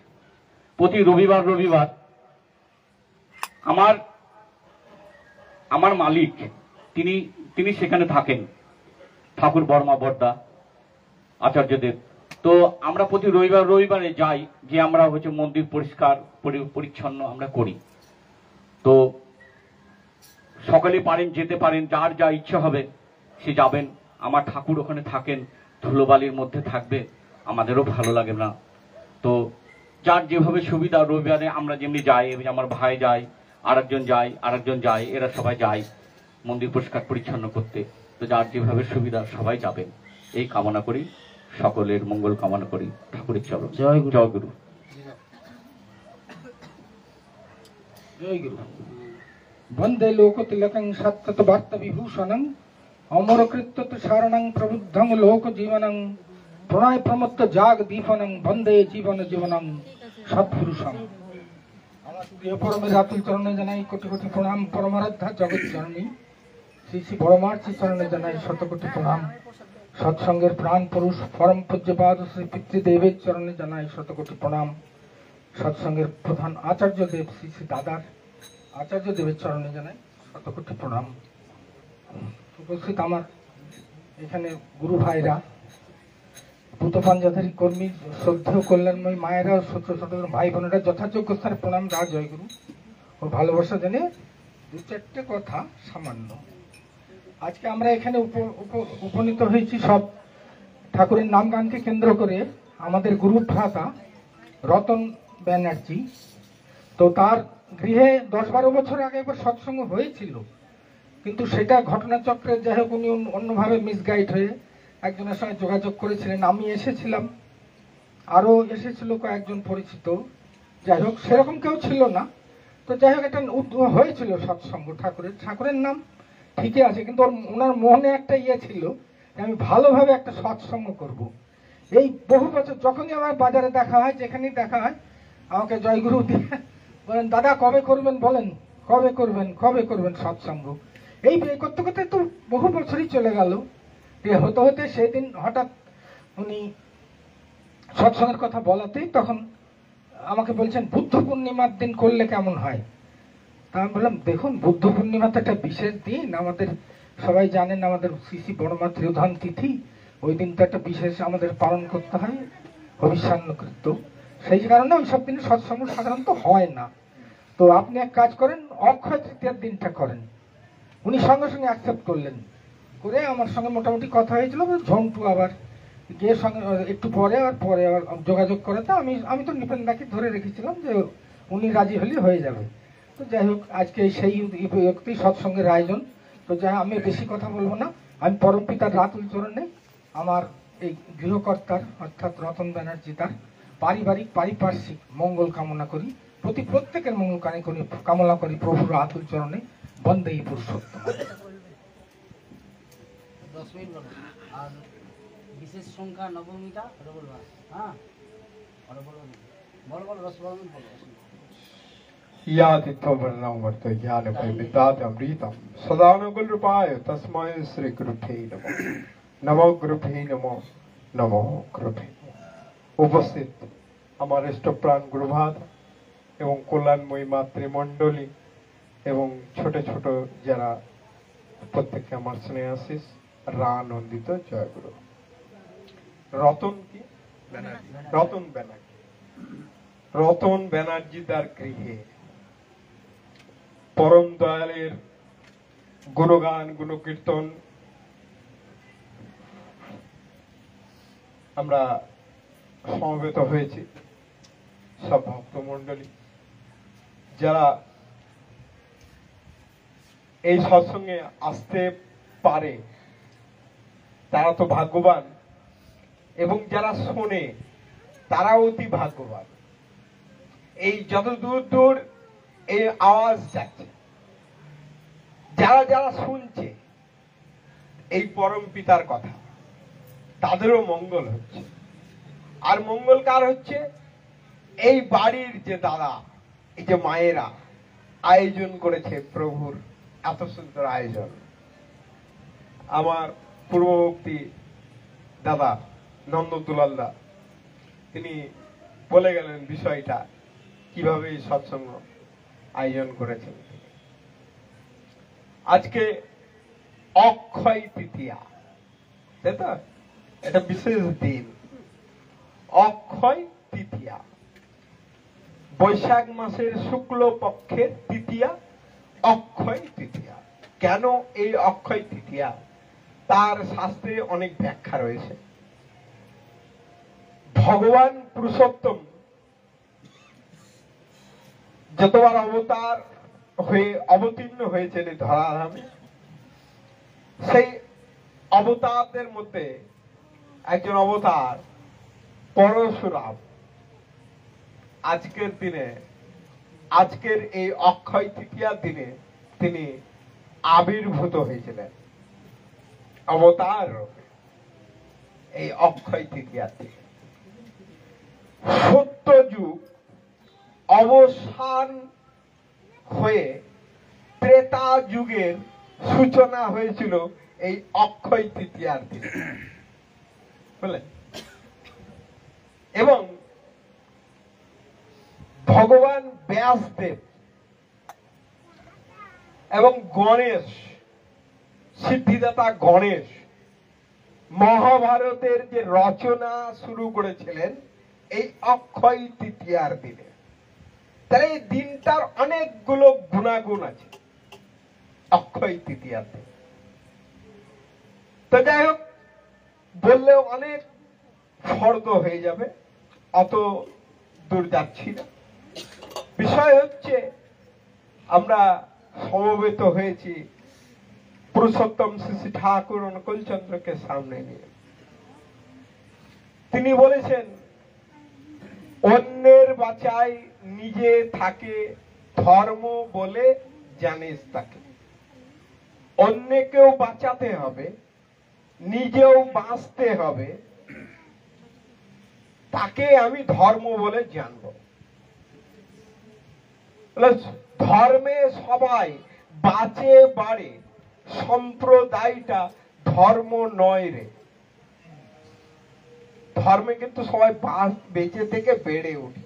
প্রতি রবিবার আমার মালিক তিনি সেখানে থাকেন, ঠাকুর বর্মা বড়দা আচার্যদেব। তো আমরা প্রতি রবিবারে যাই, যে আমরা হচ্ছে মন্দির পরিষ্কার পরিচ্ছন্ন আমরা করি। তো সকলে পারেন, যেতে পারেন, যার যা ইচ্ছা হবে সে যাবেন। আমার ঠাকুর ওখানে থাকেন, ধুলোবালির মধ্যে থাকবে, আমাদেরও ভালো লাগে না। তো যার যেভাবে সুবিধা, রবিবারে আমরা যেমনি যাই, আমার ভাই যায়, আরেকজন যায়, এরা সবাই যায় মন্দির পরিষ্কার পরিচ্ছন্ন করতে। তো যার যেভাবে সুবিধা সবাই যাবেন, এই কামনা করি, সকলের মঙ্গল কামনা করি। ঠাকুরের চরণ জয় গুরু। জয় গুরু। জয় গুরু। বন্দে লোকতিলকং সত্যত বার্ত বিভূষণং অমরকৃত্য সারণং প্রবুদ্ধং লোক জীবনং প্রণয় প্রমত্ত জাগ দীপনং বন্দে জীবন জীবনং সৎপুরুষং। আমার প্রিয় পরমের আতুল চরণে জানাই কোটি কোটি প্রণাম। পরমারাধ্যা জগৎ জননী শ্রী শ্রী বড়মার শ্রী চরণে জানাই শতকোটি প্রণাম। সৎসঙ্গের প্রাণ পুরুষ পরম পূজ্যপাদ শ্রী পিতৃদেবের চরণে জানাই শতকোটি প্রণাম। সৎসঙ্গের প্রধান আচার্য দেব শ্রী শ্রী দাদার আচার্য দেবের চরণে জানাই শতকোটি প্রণাম। উপস্থিত আমার এখানে গুরু ভাইরা, ভূতপাঞ্জাধারী কর্মী, শ্রদ্ধেয় কল্যাণময়ী মায়েরা, ছোট ছোট ভাই বোনেরা যথাযোগ্য স্থানে প্রণাম। জয়গুরু ও ভালোবাসা জানে। 2-4টে কথা সামান্য। আজকে আমরা এখানে উপনীত হয়েছি সব ঠাকুরের নামগানকে কেন্দ্র করে আমাদের গুরু ভ্রাতা রতন ব্যানার্জি, তো তার গৃহে 10-12 বছর আগে একবার সৎসঙ্গ হয়েছিল, কিন্তু সেটা ঘটনাচক্রে যাই হোক উনি অন্যভাবে মিসগাইড হয়ে একজনের সঙ্গে যোগাযোগ করেছিলেন। আমি এসেছিলাম, আরও এসেছিল কয়েকজন পরিচিত, যাই হোক সেরকম কেউ ছিল না। তো যাই হোক একটা হয়েছিল সৎসঙ্গ, ঠাকুরের নাম ঠিকই আছে, কিন্তু ওনার মনে একটা ইয়ে ছিল যে আমি ভালোভাবে একটা সৎসঙ্গ করব। এই বহু বছর যখনই আমার বাজারে দেখা হয়, যেখানেই দেখা হয়, আমাকে জয়গুরু দিয়ে বলেন, দাদা কবে করবেন, বলেন কবে করবেন সৎসঙ্গ। এই করতে করতে তো বহু বছরই চলে গেল। হতে হতে সেদিন হঠাৎ উনি সৎসঙ্গের কথা বলাতেই তখন আমাকে বলছেন বুদ্ধ পূর্ণিমার দিন করলে কেমন হয়। তা আমি বললাম, দেখুন বুদ্ধ পূর্ণিমা তো একটা বিশেষ দিন, আমাদের সবাই জানেন আমাদের শ্রী বড়মা ত্রিধান তিথি, ওই দিনটা একটা বিশেষ আমাদের পালন করতে হয় ভবিষ্যান্নকৃত, সেই কারণে ওই সব দিনে সৎসঙ্গ সাধারণত হয় না। তো আপনি এক কাজ করেন, অক্ষয় তৃতীয়ার দিনটা করেন। উনি সঙ্গে সঙ্গে অ্যাকসেপ্ট করলেন, করে আমার সঙ্গে মোটামুটি কথা হয়েছিল। ঝন্টু আবার গিয়ে সঙ্গে একটু পরে আবার যোগাযোগ করাতে আমি তো নিপেনদাকে ধরে রেখেছিলাম যে উনি রাজি হলে হয়ে যাবে। তো যাই হোক আজকে সেই সৎসঙ্গের আয়োজন। তো যাই আমি বেশি কথা বলবো না, আমি পরম পিতার রাতুল চরণে আমার এই গৃহকর্তার অর্থাৎ রতন ব্যানার্জি তার পারিপার্শ্বিক মঙ্গল কামনা করি, প্রত্যেকের মঙ্গল কামনা করি প্রভুর রাতুল চরণে। বন্দে পুরুষোত্তম। 10 মিনিট বলো, আর বিশেষ সংখ্যা নবমীটা বলবা। হ্যাঁ বলো 10-12 মিনিট বলো। यादित्यो वर्णं वर्त ज्ञान विद्यात् अमृतम सदानुकूल रूपाय तस्मै श्री गुरुभ्ये नमः। नमो गुरुभ्ये नमो गुरुभ्ये। উপস্থিত আমার ইষ্টপ্রাণ গুরুভাত এবং কল্যাণময়ী মাতৃমণ্ডলী এবং ছোট ছোট যারা, প্রত্যেককে আমার স্নেহ আশিস রানন্দিত জয়গুরু। রতন কি রতন ব্যানার্জি তার গৃহে পরম দয়ালের গুণগান গুণকীর্তন আমরা সমবেত হয়েছি, সব ভক্তমণ্ডলী যারা এই সৎসঙ্গে আসতে পারে তারা তো ভাগ্যবান, এবং যারা শোনে তারাও অতি ভাগ্যবান। এই যত দূর এই আওয়াজ যাচ্ছে, যারা শুনছে এই পরম পিতার কথা, তাদেরও মঙ্গল হচ্ছে। আর মঙ্গল কার হচ্ছে? এই বাড়ির যে দাদা, এই যে মায়েরা আয়োজন করেছে প্রভুর এত সুন্দর আয়োজন। আমার পূর্ববর্তী দাদা নন্দদুলালদা তিনি বলে গেলেন বিষয়টা কিভাবে এই সৎসঙ্গ আয়োজন করেছেন। আজকে অক্ষয় তৃতীয়া, তাই তো? এটা বিশেষ দিন, অক্ষয় তৃতীয়া, বৈশাখ মাসের শুক্ল পক্ষের তৃতীয়া অক্ষয় তৃতীয়া। কেন এই অক্ষয় তৃতীয়া? তার শাস্ত্রে অনেক ব্যাখ্যা রয়েছে। ভগবান পুরুষোত্তম যতবার অবতার হয়ে অবতীর্ণ হয়েছেন এই ধরাধামে, সেই অবতারদের মধ্যে একজন অবতার পরশুরাম। আজকের দিনে, আজকের এই অক্ষয় তৃতীয়ার দিনে তিনি আবির্ভূত হয়েছিলেন অবতার রূপে। এই অক্ষয় তৃতীয়ার দিনে সত্য যুগ অবসান হয়ে ত্রেতা যুগের সূচনা হয়েছিল এই অক্ষয় তৃতীয়ার দিনে, বুঝলেন? এবং ভগবান ব্যাসদেব এবং গণেশ, সিদ্ধিদাতা গণেশ মহাভারতের যে রচনা শুরু করেছিলেন এই অক্ষয় তৃতীয়ার দিনে। তাহলে এই দিনটার অনেকগুলো গুণাগুণ আছে অক্ষয় তৃতীয়ার দিন। তো যাই হোক, বললেও অনেক ফর্দ হয়ে যাবে, অত দূর যাচ্ছি না। বিষয় হচ্ছে আমরা সমবেত হয়েছি পুরুষোত্তম শ্রী ঠাকুর অনুকূলচন্দ্রকে সামনে নিয়ে। তিনি বলেছেন, অন্যের বাঁচায় নিজে থাকে ধর্ম বলে জানিস তাকে। অন্যকেও বাঁচাতে হবে, নিজেও বাঁচতে হবে, তাকে আমি ধর্ম বলে জানব। ধর্মে সবাই বাঁচে বাড়ে, সম্প্রদায়টা ধর্ম নয় রে। ধর্মে কিন্তু সবাই বেঁচে থেকে বেড়ে ওঠে।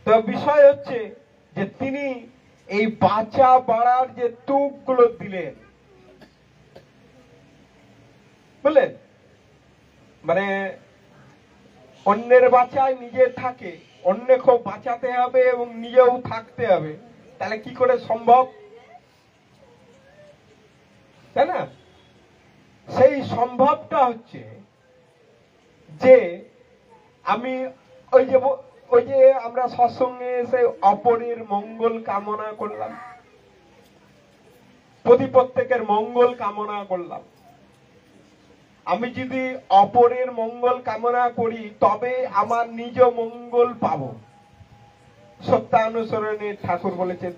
তো বিষয় হচ্ছে যে তিনি এই বাঁচা বাড়ার যে তুকগুলো দিলেন, বুঝলেন, মানে অন্যের বাঁচায় নিজে থাকে, অন্যকেও বাঁচাতে হবে এবং নিজেও থাকতে হবে, তাহলে কি করে সম্ভব, তাই না? সেই সম্ভবটা হচ্ছে যে আমি ওই যে আমরা সৎসঙ্গে এসে অপরের মঙ্গল কামনা করলাম, প্রত্যেকের মঙ্গল কামনা করলাম। আমি যদি অপরের মঙ্গল কামনা করি তবে আমার নিজ মঙ্গল পাবো। সত্যানুসরণে ঠাকুর বলেছেন,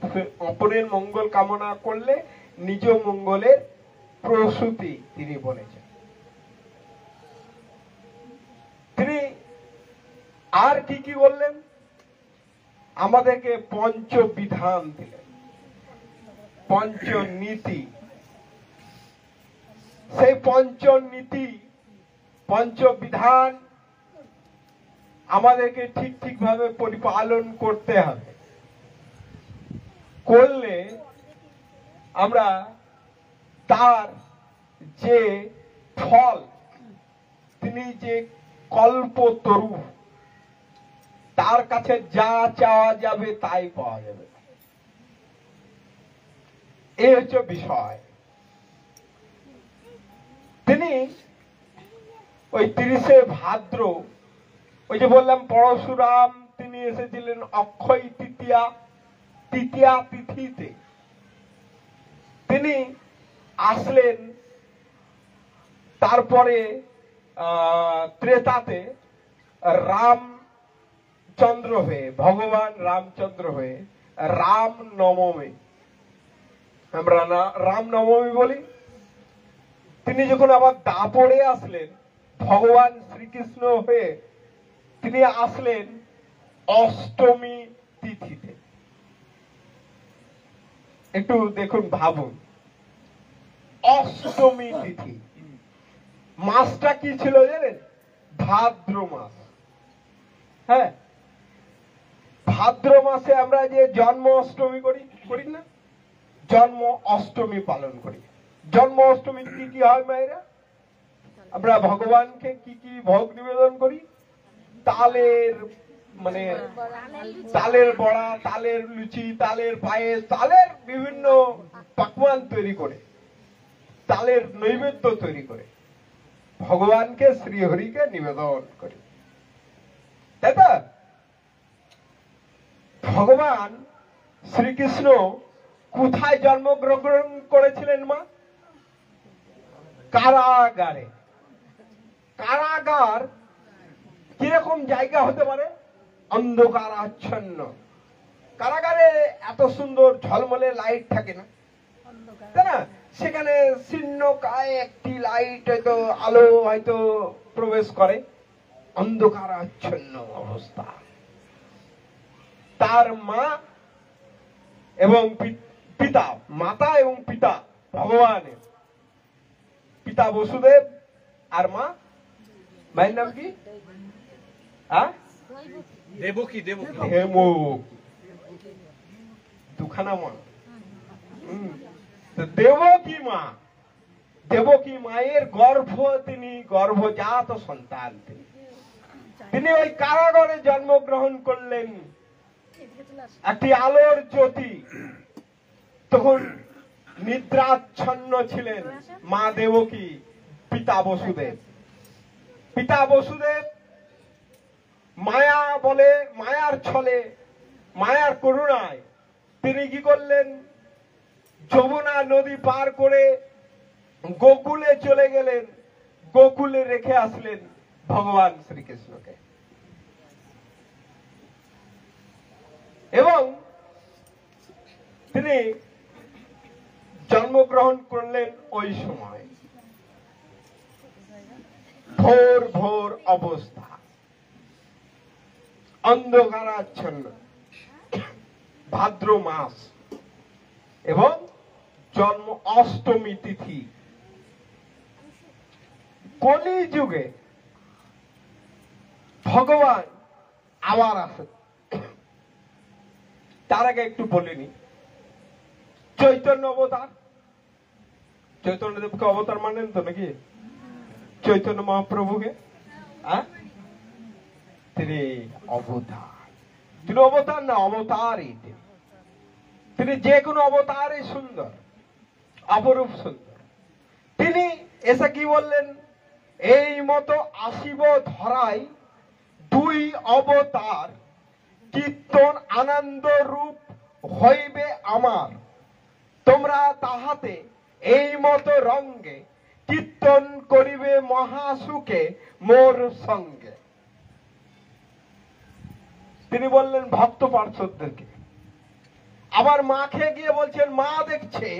অপরের মঙ্গল কামনা করলে নিজ মঙ্গলের প্রসূতি, তিনি বলেছেন। তিনি আর কি কি বললেন? আমাদেরকে পঞ্চবিধান দিলেন, পঞ্চনীতি। সেই পঞ্চনীতি, পঞ্চবিধান আমাদেরকে ঠিক ভাবে পরিপালন করতে হবে। করলে আমরা তার যে ফল, তিনি যে কল্পতরু, তার কাছে যা চাওয়া যাবে তাই পাওয়া যাবে। এই হচ্ছে বিষয়। তিনি ওই 30শে ভাদ্র, ওই যে বললাম পরশুরাম তিনি এসেছিলেন অক্ষয় তৃতীয়া তিথিতে, তিনি আসলেন। তারপরে ত্রেতাতে রামচন্দ্র হয়ে, ভগবান রামচন্দ্র হয়ে রাম নবমী, আমরা রাম নবমী বলি। তিনি যখন আবার দাপড়ে আসলেন, ভগবান শ্রীকৃষ্ণ হয়ে তিনি আসলেন অষ্টমী তিথিতে। একটু দেখুন, ভাবুন, অষ্টমী তিথি। মাসটা কি ছিল জানেন? ভাদ্র মাস। হ্যাঁ, ভাদ্র মাসে আমরা যে জন্ম অষ্টমী করি না, জন্ম অষ্টমী পালন করি। জন্ম অষ্টমী কি কি হয় মায়েরা? আমরা ভগবানকে কি কি ভোগ নিবেদন করি? তালের বড়া, তালের লুচি, তালের পায়েস, তালের বিভিন্ন পাকওয়ান তৈরি করে, তালের নৈবেদ্য তৈরি করে ভগবানকে, শ্রীহরিকে নিবেদন করি, তাই তো? ভগবান শ্রীকৃষ্ণ কোথায় জন্মগ্রহণ করেছিলেন মা? কারাগারে। কারাগার কিরকম জায়গা হতে পারে? অন্ধকার আচ্ছন্ন। কারাগারে এত সুন্দর ঝলমলে লাইট থাকে না, তাই না? সেখানে শীর্ণকায় একটি লাইট হয়তো, আলো হয়তো প্রবেশ করে, অন্ধকার আচ্ছন্ন অবস্থা। তার মা এবং পিতা, মাতা এবং পিতা ভগবানের, পিতা বসুদেব আর মায়ের নাম কি? দেবকী। দুখানা মা। দেবকী মা, দেবকী মায়ের তিনি গর্ভজাত সন্তান। তিনি ওই কারাগারে জন্মগ্রহণ করলেন, একটি আলোর জ্যোতি। তখন নিদ্রাচ্ছন্ন ছিলেন মা দেবকী, পিতা বসুদেব। পিতা বসুদেব মায়া বলে, মায়ার ছলে, মায়ার করুণায় তিনি কি করলেন, যমুনা নদী পার করে গোকুলে চলে গেলেন, গোকুলে রেখে আসলেন ভগবান শ্রীকৃষ্ণকে। এবং তিনি জন্মগ্রহণ করলেন ওই সময় ভোর ভোর অবস্থা, অন্ধকারাচ্ছন্ন, ভাদ্র মাস এবং জন্ম অষ্টমী তিথি। কলি যুগে ভগবান আবার আসেন। তার আগে একটু বলিনি, চৈতন্য অবতার, চৈতন্যদেবকে অবতার মানেন তো নাকি? চৈতন্য মহাপ্রভুকে তিনি অবতার, তিনি অবতার না অবতারই। তিনি যে কোনো অবতারই সুন্দর, অপরূপ সুন্দর। তিনি এসে কি বললেন, এই মতো আসিব ধরাই দুই অবতার, কীর্তন আনন্দ রূপ হইবে আমার, তোমরা তাহাতে এই মতো রঙ্গে কীর্তন করিবে মহাসুখে মোর সঙ্গে। তিনি বললেন ভক্ত পার্শ্বদেরকে। আবার মাকে গিয়ে বলছেন, মা দেখছে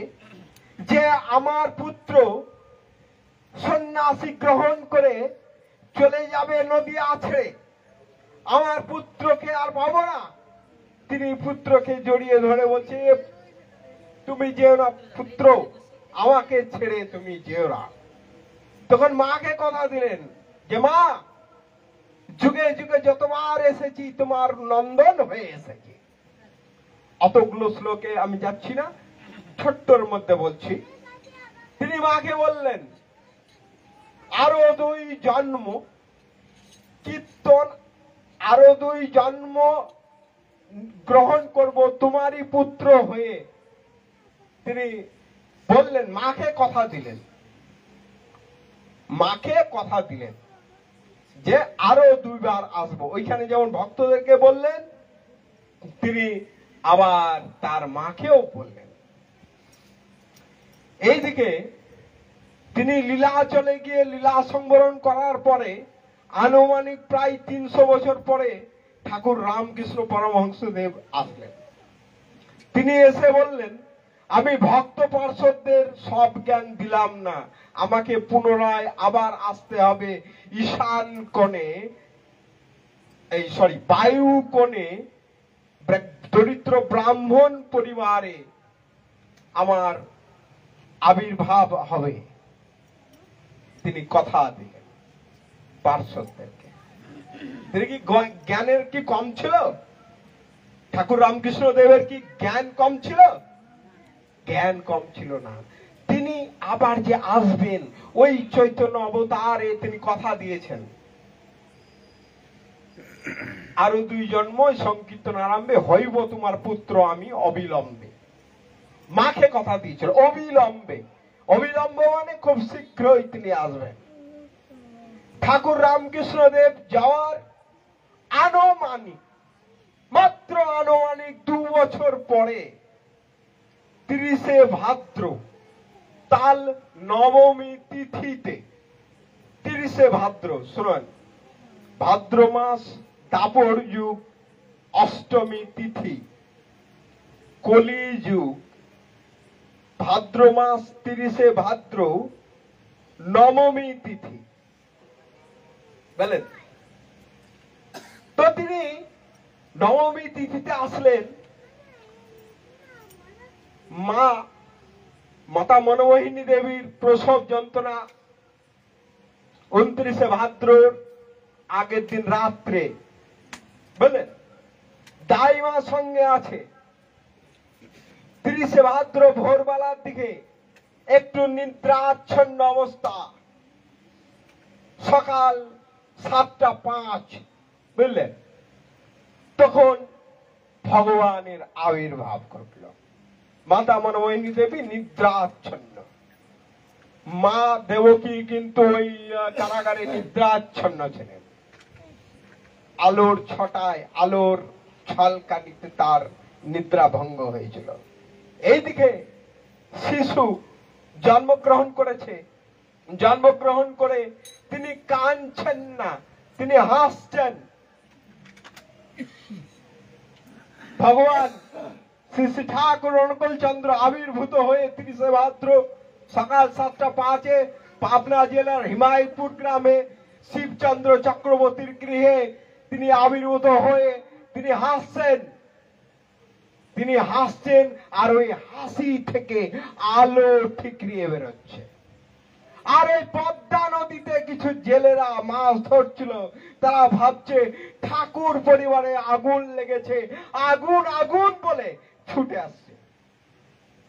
যে আমার পুত্র সন্ন্যাসী গ্রহণ করে চলে যাবে নদী ছেড়ে, আমার পুত্রকে আর পাবো না। তিনি পুত্রকে জড়িয়ে ধরে বলছে, তুমি যেও না পুত্র, আমাকে ছেড়ে তুমি যেও না। তখন মাকে কথা দিলেন যে মা, যুগে যুগে যতবার এসেছি তোমার নন্দন হয়ে এসেছি। অতগুলো শ্লোকে আমি যাচ্ছি না, ছোট্টর মধ্যে বলছি। তিনি মাকে বললেন, আরো দুই জন্ম কীর্তন, আরো দুই জন্ম গ্রহণ করব তোমারই পুত্র হয়ে। তিনি বললেন, মাকে কথা দিলেন, মাকে কথা দিলেন যে আরো দুইবার আসবো। ওইখানে যেমন ভক্তদেরকে বললেন, তিনি আবার তার মাকেও বললেন। এইদিকে তিনি লীলাচলে গিয়ে লীলা সংবরণ করার পরে আনুমানিক প্রায় 300 বছর পরে ঠাকুর রামকৃষ্ণ পরমহংসদেব আসলেন। তিনি এসে বললেন, আমি ভক্ত পার্শ্বদের সব জ্ঞান দিলাম না, আমাকে পুনরায় আবার আসতে হবে ঈশান কোণে, বায়ু কোণে দরিদ্র ব্রাহ্মণ পরিবারে আমার আবির্ভাব হবে। তিনি কথা দিলেন পার্শ্বদেরকে। তিনি কি জ্ঞানের কি কম ছিল? ঠাকুর রামকৃষ্ণ দেবের কি জ্ঞান কম ছিল? জ্ঞান কম ছিল না। তিনি আবার যে আসবেন ওই চৈতন্য অবতারে তিনি কথা দিয়েছেন, আরো দুই জন্ম সংকীর্তন আরম্ভে হইব তোমার পুত্র আমি অবিলম্বে। মাকে কথা দিয়েছিল অবিলম্বে। অবিলম্ব মানে খুব শীঘ্রই তিনি আসবেন। ঠাকুর রামকৃষ্ণ দেব যাওয়ার আনুমানিক, মাত্র আনুমানিক 2 বছর পরে 30শে ভাদ্র তাল নবমী তিথিতে, 30শে ভাদ্র, শুনুন, ভাদ্র মাস দাপর যুগ অষ্টমী তিথি, কলি যুগ, ভাদ্র মাস 30শে ভাদ্র নবমী তিথি, বলেন তো। তিনি নবমী তিথিতে আসলেন। মাতা মনমোহিনী দেবীর প্রসব যন্ত্রণা 29শে ভাদ্রর আগের দিন রাত্রে, বুঝলেন, দাইমা সঙ্গে আছে। 30শে ভাদ্র ভোরবেলার দিকে একটু নিদ্রাচ্ছন্ন অবস্থা, সকাল 7:05, বুঝলেন, তখন ভগবানের আবির্ভাব ঘটল। মাতা মনমোহিনী দেবী নিদ্রাচ্ছন্ন। মা দেবকী কিন্তু ওই কারাগারে নিদ্রাচ্ছন্ন ছিলেন। আলোর ছটায়, আলোর ঝলকানিতে তার নিদ্রা ভঙ্গ হয়েছিল। এইদিকে শিশু জন্মগ্রহণ করেছে, জন্মগ্রহণ করে তিনি কাঁদছেন না, তিনি হাসছেন। ভগবান শ্রী শ্রী ঠাকুর অনুকূল চন্দ্র আবির্ভূত হয়ে 30 ভাদ্র সকাল 7:05 পাবনা জেলার হিমায়তপুর গ্রামে শিবচন্দ্র চক্রবর্তীর গৃহে তিনি আবির্ভূত হয়ে তিনি হাসছেন, তিনি হাসছেন। আর ওই হাসি থেকে আলো ঠিকরিয়ে বেরোচ্ছে। আর এই পদ্মা নদীতে কিছু জেলেরা মাছ ধরছিল, তারা ভাবছে ঠাকুর পরিবারে আগুন লেগেছে, আগুন আগুন বলে ছুটে আসছে।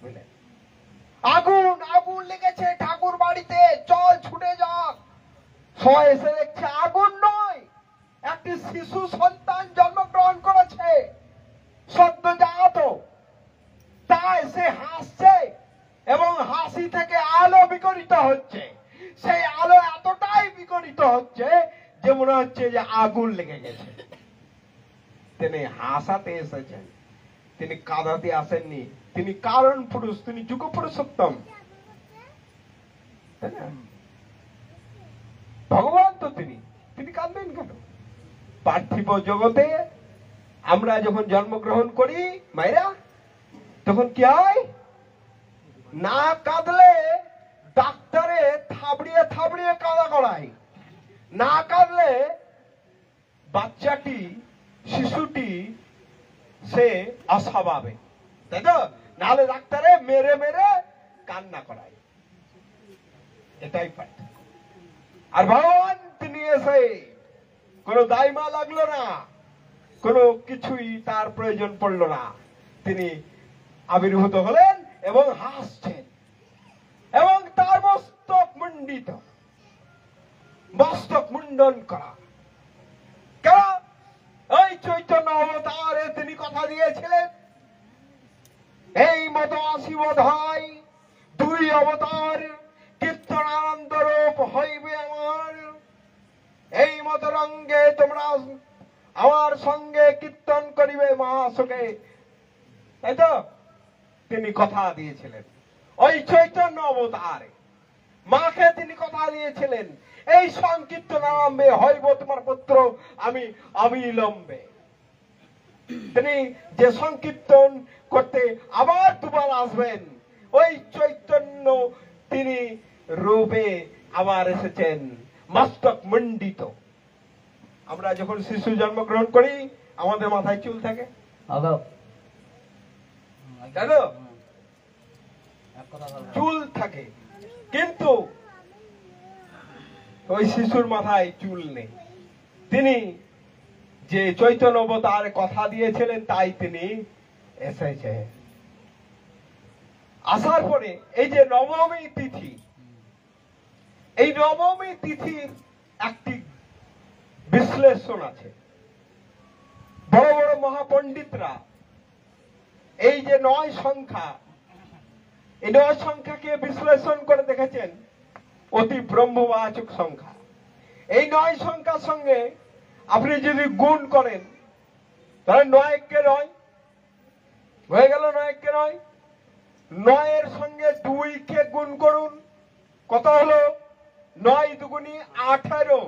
বুঝলেন, আগুন আগুন লেগেছে ঠাকুর বাড়িতে, চল ছুটে যাক। সবাই এসে দেখছে আগুন নয়, একটি শিশু সন্তান জন্মগ্রহণ করেছে, সদ্যজাত। তাই সে হাসছে এবং হাসি থেকে আলো বিকরিত হচ্ছে। সেই আলো এতটাই বিকরিত হচ্ছে যে মনে হচ্ছে যে আগুন লেগে গেছে। তিনি হাসাতে এসেছেন, তিনি কাঁদাতে আসেননি। তিনি কারণ পুরুষ, তিনি যুগ পুরুষোত্তম, তাই না? ভগবান তো তিনি, তিনি কাঁদবেন কেন? পার্থিব জগতে আমরা যখন জন্মগ্রহণ করি মায়েরা, তখন কি হয়? না কাঁদলে ডাক্তারে থাবড়িয়ে থাবড়িয়ে কাঁদা করায়, না কাঁদলে বাচ্চাটি, শিশুটি সে অস্বাভাবিক, তাই তো? নাহলে ডাক্তারে মেরে মেরে কান্না করায়। এটাই পার্থক্য। আর ভগবান তিনি এসে কোনো দায়মা লাগলো না, কোনো কিছুই তার প্রয়োজন পড়লো না। তিনি আবির্ভূত হলেন এবং হাসছেন, এবং তার মস্তক মুন্ডিত, মস্তক মুন্ডন করা। কেন? এই চৈতন্য অবতারে তিনি কথা দিয়েছিলেন, এই মত আসিব ধাই, 2 অবতার কীর্তনানন্দ রূপ হইবে আমার। এই মত রঙ্গে তোমরা আমার সঙ্গে কীর্তন করিবে মহাসুখে। তাই তো? তিনি কথা দিয়েছিলেন ওই চৈতন্য অবতারে। মাকে তিনি কথা দিয়েছিলেন, এই সংকীর্তন আরম্ভে হইব তোমার পুত্র আমি অবিলম্বে। তিনি যে সংকীর্তন করতে আবার দুবার আসবেন, ওই চৈতন্য তিনি রূপে আবার এসেছেন, মস্তক মণ্ডিত। আমরা যখন শিশু জন্মগ্রহণ করি আমাদের মাথায় চুল থাকে, তাই তো? চুল থাকে, কিন্তু ওই শিশুর মাথায় চুল নেই। তিনি যে চৈতন্য অবতার কথা দিয়েছিলেন তাই তিনি এসেছে। আসার পরে এই যে নবমী তিথি, এই নবমী তিথির একটি বিশ্লেষণ আছে। বড় বড় মহাপণ্ডিতরা এই যে 9 সংখ্যা, এই 9 সংখ্যাকে বিশ্লেষণ করে দেখেছেন অতি ব্রহ্মবাচক সংখ্যা। এই 9 সংখ্যার সঙ্গে আপনি যদি গুণ করেন তাহলে 9 কে 9 হয়ে গেল, 9 কে 9। 9 এর সঙ্গে 2 কে গুণ করুন, কত হলো? 9 দুগুণী 18,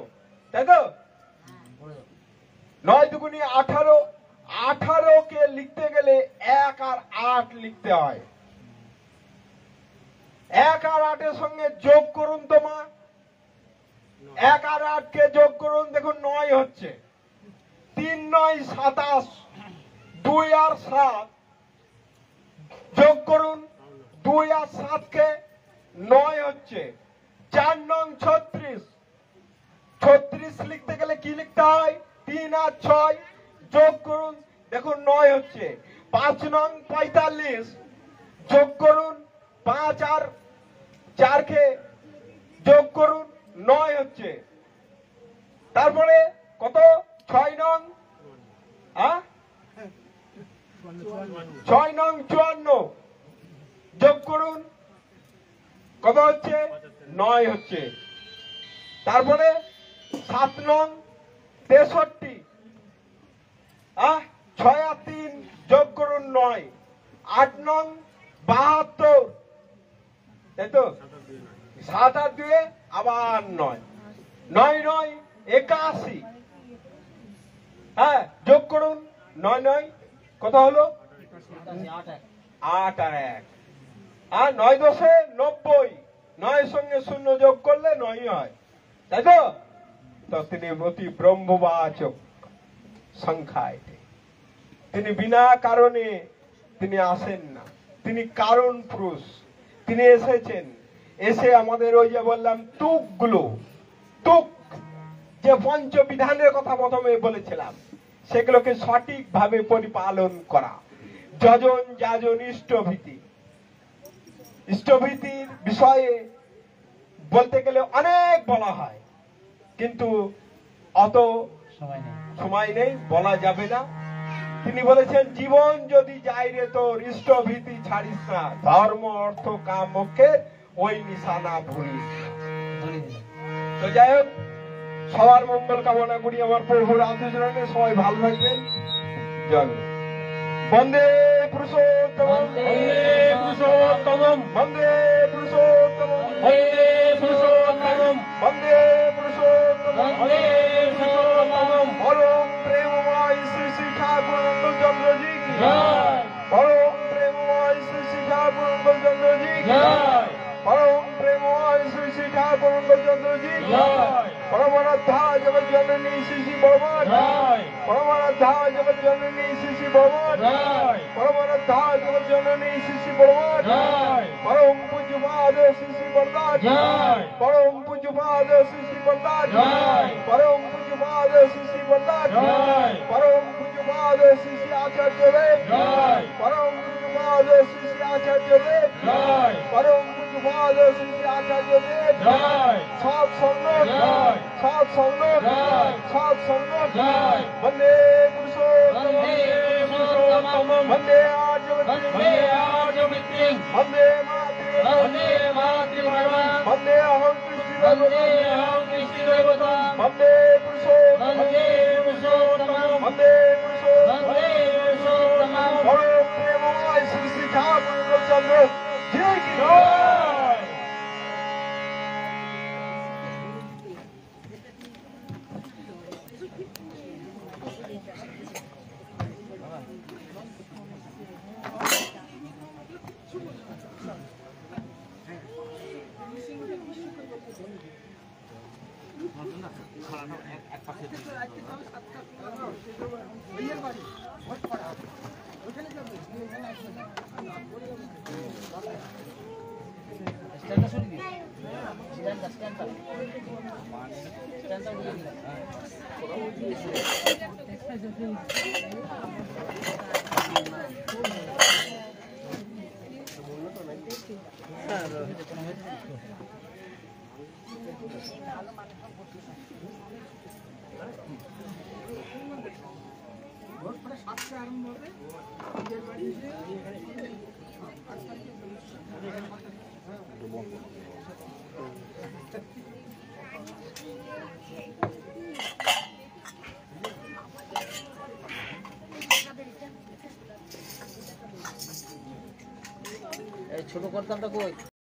তাই তো? 9 দুগুণী 18। 18 কে লিখতে গেলে 1 আর 8 লিখতে হয়। 1 আর 8 এর সঙ্গে যোগ করুন তো মা, 1 আর 8 কে যোগ করুন, দেখুন 9 হচ্ছে। 3 9 27, 2 আর 7 যোগ করুন, 2 আর 7 কে 9 হচ্ছে। 4 নং 36, 36 লিখতে গেলে কি লিখতে হয়? 3 আর 6 যোগ করুন, দেখুন 9 হচ্ছে। 5 নং 45 যোগ করুন, 5 আর 4 কে যোগ করুন, 9 হচ্ছে। তারপরে কত? 6 নং 6 নং 54 যোগ করুন, কত হচ্ছে 9 হচ্ছে। তারপরে 7 নং 63, 6 আর 3 যোগ করুন 9, 8 নং 72, তাই তো 7 আর 2 আবার 9, 9 9 81, যোগ করুন 9 9 কত হলো 8 আর 1, 9 10 90, 9 সঙ্গে 0 যোগ করলে 9 হয়, তাই তো। তো তিনি অতি ব্রহ্মবাচক সংখ্যা, এটি তিনি বিনা কারণে তিনি আসেন না, তিনি কারণ পুরুষ। তিনি এসেছেন, এসে আমাদের ওই যে বললাম তুকগুলো, তুক যে পঞ্চবিধানের কথা প্রথমে বলেছিলাম, সেগুলোকে সঠিকভাবে পরিপালন করা। যজন যাজন ইষ্টভীতি, ইষ্টভীতির বিষয়ে বলতে গেলে অনেক বলা হয়, কিন্তু অত সময় নেই, বলা যাবে না। তিনি বলেছেন জীবন যদি যাই রে তোর ইষ্টভীতি ছাড়িস না, ধর্ম অর্থ কাম মোক্ষের ওই নিশানা ভুলিস না। তো যাই হোক, সবার মঙ্গল কামনা করি আমার প্রভুর আশীর্বাদে। সবাই ভালো থাকবেন। জয় গুরু। বন্দে পুরুষোত্তম, বন্দে পুরুষোত্তম, বন্দে পুরুষোত্তম, বন্দে পুরুষোত্তম, বন্দে পুরুষোত্তম, বন্দে পুরুষোত্তম। পরম প্রেমময় শ্রী শ্রী ঠাকুর চন্দ্র জি কি জয়। পরম প্রেমময় শ্রী শ্রী ঠাকুর চন্দ্র জি কি জয়। পরম প্রেমময় শ্রী শ্রী ঠাকুর চন্দ্র জি কি জয়। পরমারাধ্যা জগৎ জননী শ্রী শ্রী বর্মা জয়। পরমারাধ্যা জগৎ জননী শ্রী শ্রী বর্মা জয়। পরমারাধ্যা জগৎ জননী শ্রী শ্রী বর্মা জয়। পরম পূজ্যপাদ শ্রী শ্রী বরদা জয়। পরম পূজ্যপাদ শ্রী শ্রী বরদা জয়। পরম পূজ্যপাদ শ্রী শ্রী বরদা জয়। পরম পূজ্যপাদ শ্রী শ্রী আচার্য দেব জয়। পরম পূজ্যপাদ শ্রী শ্রী আচার্য দেব জয়। পরম পূজ্যপাদ শ্রী শ্রী আচার্য দেব জয়। সৎ সঙ্গ জয়, সৎ সঙ্গ জয়, সৎ সঙ্গ জয়। বন্দে পুরুষোত্তম, বন্দে আর্যবৃত্তিং, বন্দে মাতৃভগবান, বন্দে অহং কৃষ্ণ দেবতাম, বন্দে পুরুষোত্তম, বন্দে পুরুষোত্তম। পরম প্রেমময় শ্রী শ্রী ঠাকুর চন্দ্র জি কি জয়। ছোট করতামটা কই?